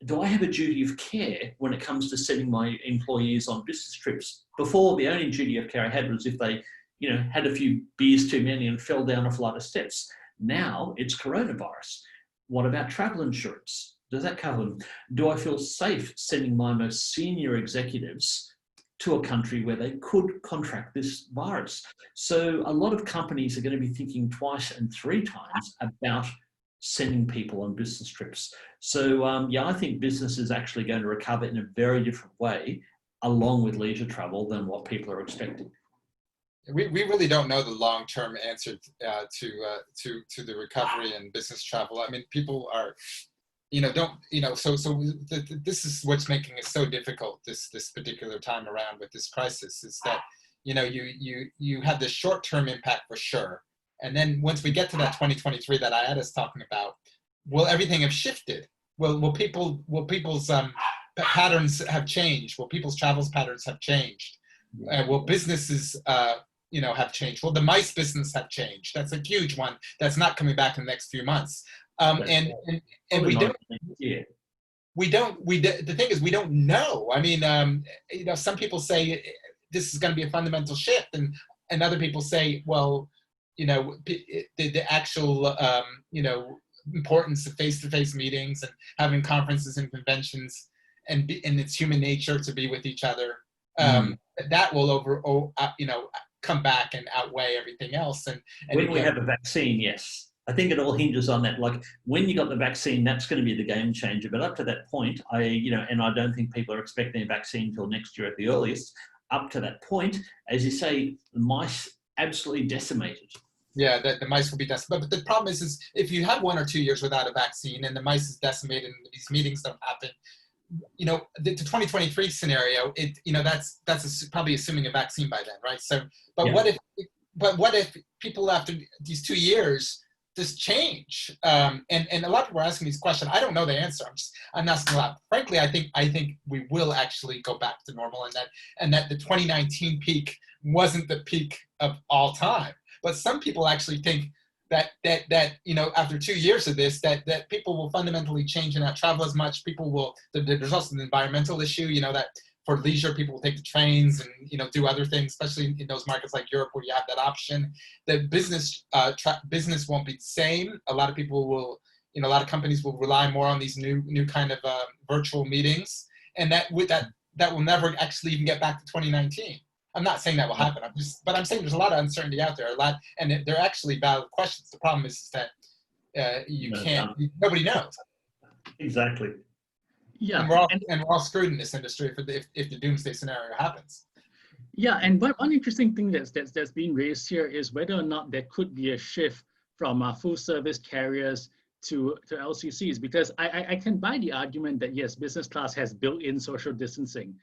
do I have a duty of care when it comes to sending my employees on business trips? Before, the only duty of care I had was if they, had a few beers too many and fell down a flight of steps. Now it's coronavirus. What about travel insurance? Does that cover them? Do I feel safe sending my most senior executives to a country where they could contract this virus? So a lot of companies are going to be thinking twice and three times about sending people on business trips. So I think business is actually going to recover in a very different way along with leisure travel than what people are expecting. We really don't know the long-term answer to the recovery in business travel. I mean, people are, this is what's making it so difficult this particular time around with this crisis, is that, you have the short-term impact for sure. And then once we get to that 2023 that Ayada's talking about, will everything have shifted? Will people's patterns have changed? Will people's travels patterns have changed? Will businesses have changed? Will the MICE business have changed? That's a huge one that's not coming back in the next few months. And we don't. Yeah. The thing is, we don't know. I mean, some people say this is going to be a fundamental shift, and other people say, well, the actual importance of face-to-face meetings and having conferences and conventions, and it's human nature to be with each other. That will come back and outweigh everything else. And when we have a vaccine, yes. I think it all hinges on that. Like when you got the vaccine, that's going to be the game changer. But up to that point, and I don't think people are expecting a vaccine until next year at the earliest. Up to that point, as you say, the mice absolutely decimated. Yeah, the mice will be decimated. But the problem is if you have 1 or 2 years without a vaccine and the mice is decimated and these meetings don't happen, the 2023 scenario, that's probably assuming a vaccine by then, right? So, but yeah. what if people after these 2 years just change? And a lot of people are asking these questions. I don't know the answer. I'm asking a lot. Frankly, I think we will actually go back to normal, and that the 2019 peak wasn't the peak of all time. But some people actually think that after 2 years of this, that people will fundamentally change and not travel as much. People will. There's also an environmental issue. That for leisure, people will take the trains and do other things, especially in those markets like Europe where you have that option. The business won't be the same. A lot of people will. A lot of companies will rely more on these new kind of virtual meetings, and that will never actually even get back to 2019. I'm not saying that will happen. But I'm saying there's a lot of uncertainty out there, and they're actually valid questions. The problem is that nobody knows. Exactly. Yeah, and we're all screwed in this industry if the doomsday scenario happens. Yeah, and one interesting thing that's being raised here is whether or not there could be a shift from full service carriers to LCCs, because I can buy the argument that yes, business class has built-in social distancing.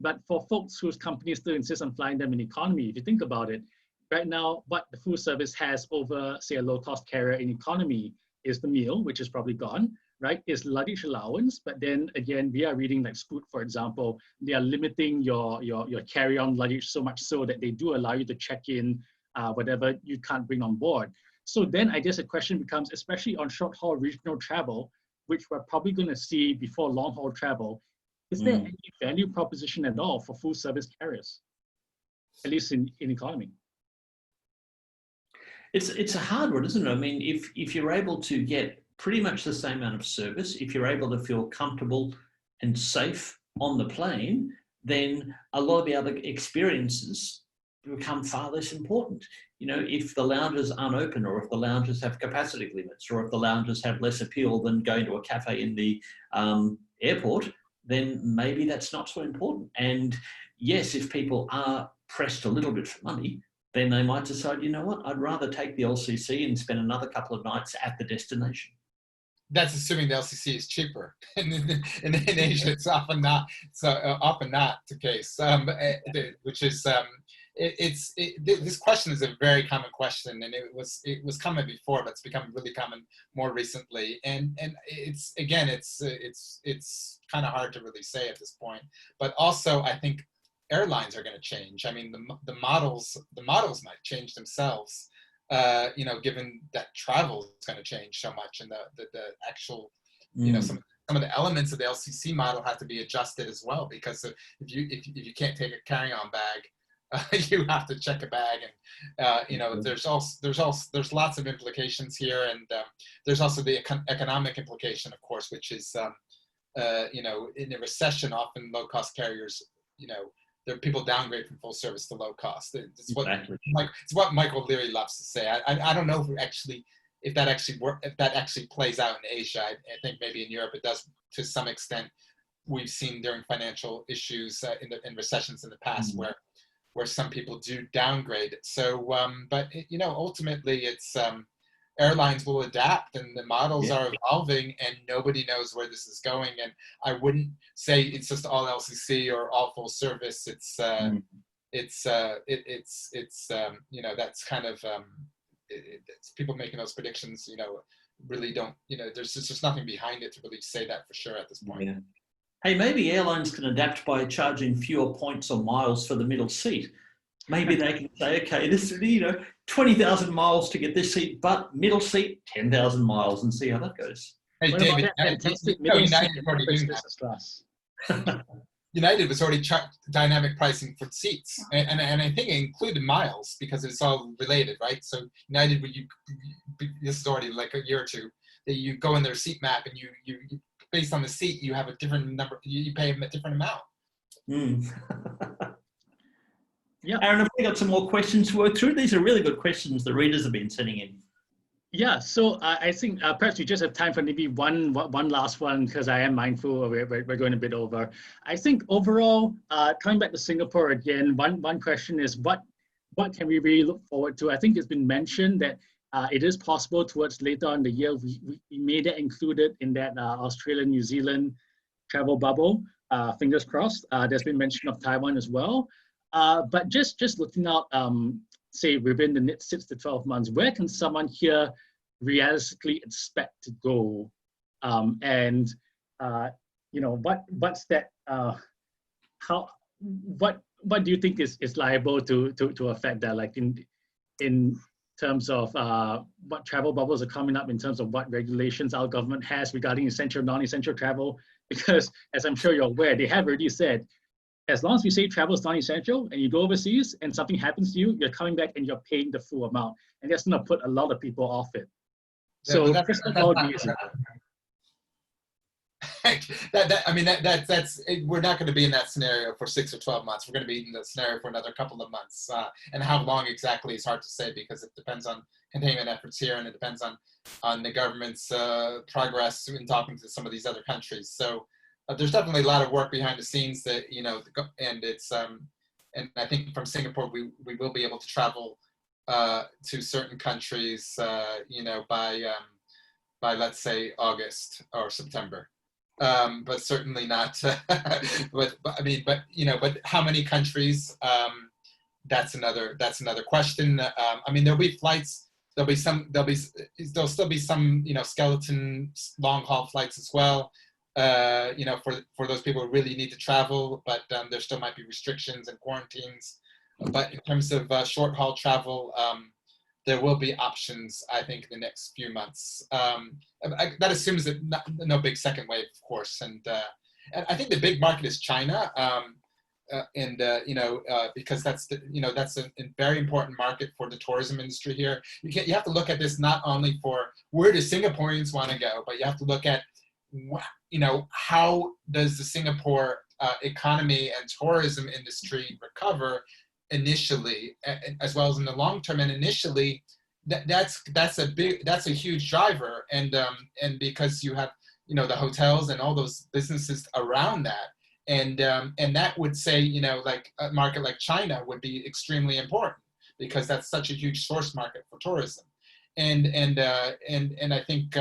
But for folks whose companies still insist on flying them in economy, if you think about it, right now, what the full service has over, say, a low-cost carrier in economy is the meal, which is probably gone, right? Is luggage allowance. But then again, we are reading like Scoot, for example, they are limiting your carry-on luggage so much so that they do allow you to check in whatever you can't bring on board. So then I guess the question becomes, especially on short-haul regional travel, which we're probably going to see before long-haul travel, is there any value proposition at all for full service carriers, at least in economy? It's a hard one, isn't it? I mean, if you're able to get pretty much the same amount of service, if you're able to feel comfortable and safe on the plane, then a lot of the other experiences become far less important. You know, if the lounges aren't open, or if the lounges have capacity limits, or if the lounges have less appeal than going to a cafe in the airport, then maybe that's not so important. And yes, if people are pressed a little bit for money, then they might decide, you know what, I'd rather take the LCC and spend another couple of nights at the destination. That's assuming the LCC is cheaper. In Asia, it's often not. So often not the case. Which is this question is a very common question, and it was common before, but it's become really common more recently. And it's again, it's kind of hard to really say at this point. But also, I think airlines are going to change. I mean, the models might change themselves. You know, given that travel is going to change so much, and the actual, you know, some of the elements of the LCC model have to be adjusted as well, because if you can't take a carry-on bag, you have to check a bag, and you know, there's lots of implications here, and there's also the economic implication, of course, which is you know, in a recession, often low-cost carriers, you know, there are people downgrade from full service to low cost. It's what it's what Michael Leary loves to say. I don't know if that actually plays out in Asia. I think maybe in Europe it does to some extent. We've seen during financial issues in recessions in the past where some people do downgrade. So, but you know, ultimately it's airlines will adapt, and the models are evolving, and nobody knows where this is going. And I wouldn't say it's just all LCC or all full service. It's you know, that's kind of it's people making those predictions, you know, really don't, you know, there's just nothing behind it to really say that for sure at this point. Yeah. Hey, maybe airlines can adapt by charging fewer points or miles for the middle seat. Maybe they can say, okay, this is, you know, 20,000 miles to get this seat, but middle seat, 10,000 miles, and see how that goes. Hey, What David, about that fantastic United was already dynamic pricing for seats, and I think it included miles because it's all related, right? So United, this is already like a year or two, that you go in their seat map, and you based on the seat, you have a different number, you pay a different amount. Yeah, Aaron, have we got some more questions to work through? These are really good questions the readers have been sending in. Yeah, so I think perhaps we just have time for maybe one last one, because I am mindful we're going a bit over. I think overall, coming back to Singapore again, one question is what can we really look forward to? I think it's been mentioned that it is possible towards later on in the year we may get included in that Australia-New Zealand travel bubble. Fingers crossed. There's been mention of Taiwan as well. But just looking out, say within the next 6 to 12 months, where can someone here realistically expect to go? And you know, what's that? What do you think is liable to affect that? Like in terms of what travel bubbles are coming up, in terms of what regulations our government has regarding essential, non-essential travel? Because as I'm sure you're aware, they have already said, as long as we say travel is non-essential and you go overseas and something happens to you, you're coming back and you're paying the full amount. And that's going to put a lot of people off it. So that's I mean, we're not going to be in that scenario for 6 or 12 months. We're going to be in that scenario for another couple of months. And how long exactly is hard to say, because it depends on containment efforts here, and it depends on the government's progress in talking to some of these other countries. So there's definitely a lot of work behind the scenes that, you know, and it's and I think from Singapore we will be able to travel to certain countries, you know, by let's say August or September, but certainly not. but you know, but how many countries? That's another question. I mean, there'll be flights. There'll still be some, you know, skeleton long haul flights as well. You know, for those people who really need to travel, but there still might be restrictions and quarantines. But in terms of short haul travel, there will be options, I think, in the next few months. That assumes that no big second wave, of course. And I think the big market is China. because that's that's a very important market for the tourism industry here. You have to look at this not only for where do Singaporeans want to go, but you have to look at how does the Singapore economy and tourism industry recover initially, as well as in the long term. And initially, that's a huge driver, and because you have the hotels and all those businesses around that. And that would say, like a market like China would be extremely important because that's such a huge source market for tourism. And I think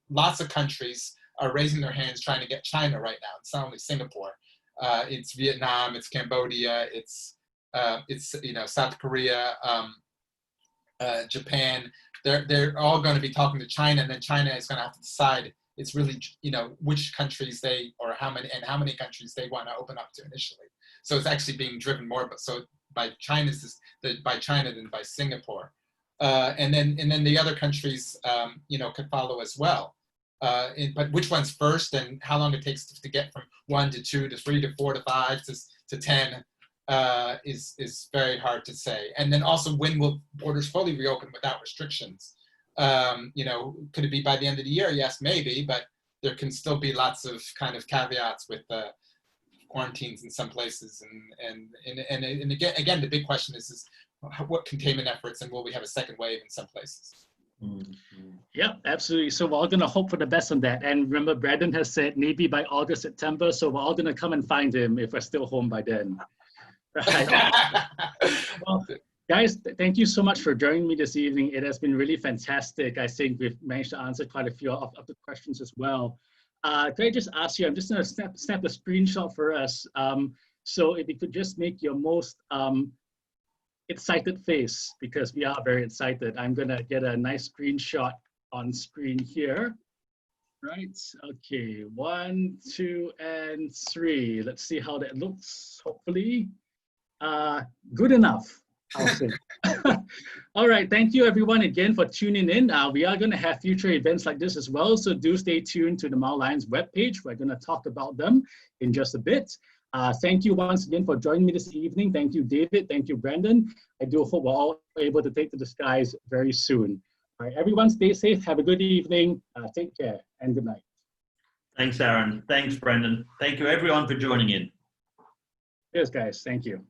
lots of countries are raising their hands trying to get China right now. It's not only Singapore, it's Vietnam, it's Cambodia, it's South Korea, Japan. They're all going to be talking to China, and then China is going to have to decide. It's really, which countries how many countries they want to open up to initially. So it's actually being driven more by China than by Singapore. And then the other countries, could follow as well. But which one's first and how long it takes to get from 1 to 2 to 3 to 4 to 5 to 10 is very hard to say. And then also, when will borders fully reopen without restrictions? Could it be by the end of the year? Yes, maybe, but there can still be lots of kind of caveats with quarantines in some places. And again, the big question is what containment efforts, and will we have a second wave in some places? Yeah, absolutely. So we're all going to hope for the best on that. And remember, Brendan has said maybe by August, September. So we're all going to come and find him if we're still home by then. Right. Well, guys, thank you so much for joining me this evening. It has been really fantastic. I think we've managed to answer quite a few of the questions as well. Can I just ask you, I'm just going to snap a screenshot for us. So if you could just make your most excited face, because we are very excited. I'm going to get a nice screenshot on screen here. Right, okay, 1, 2, and 3. Let's see how that looks, hopefully. Good enough, I'll say. All right, thank you everyone again for tuning in. We are going to have future events like this as well, so do stay tuned to the Mile Lions webpage. We're going to talk about them in just a bit. Thank you once again for joining me this evening. Thank you, David. Thank you, Brendan. I do hope we're all able to take to the skies very soon. All right, everyone stay safe. Have a good evening. Take care and good night. Thanks, Aaron. Thanks, Brendan. Thank you, everyone, for joining in. Cheers, guys. Thank you.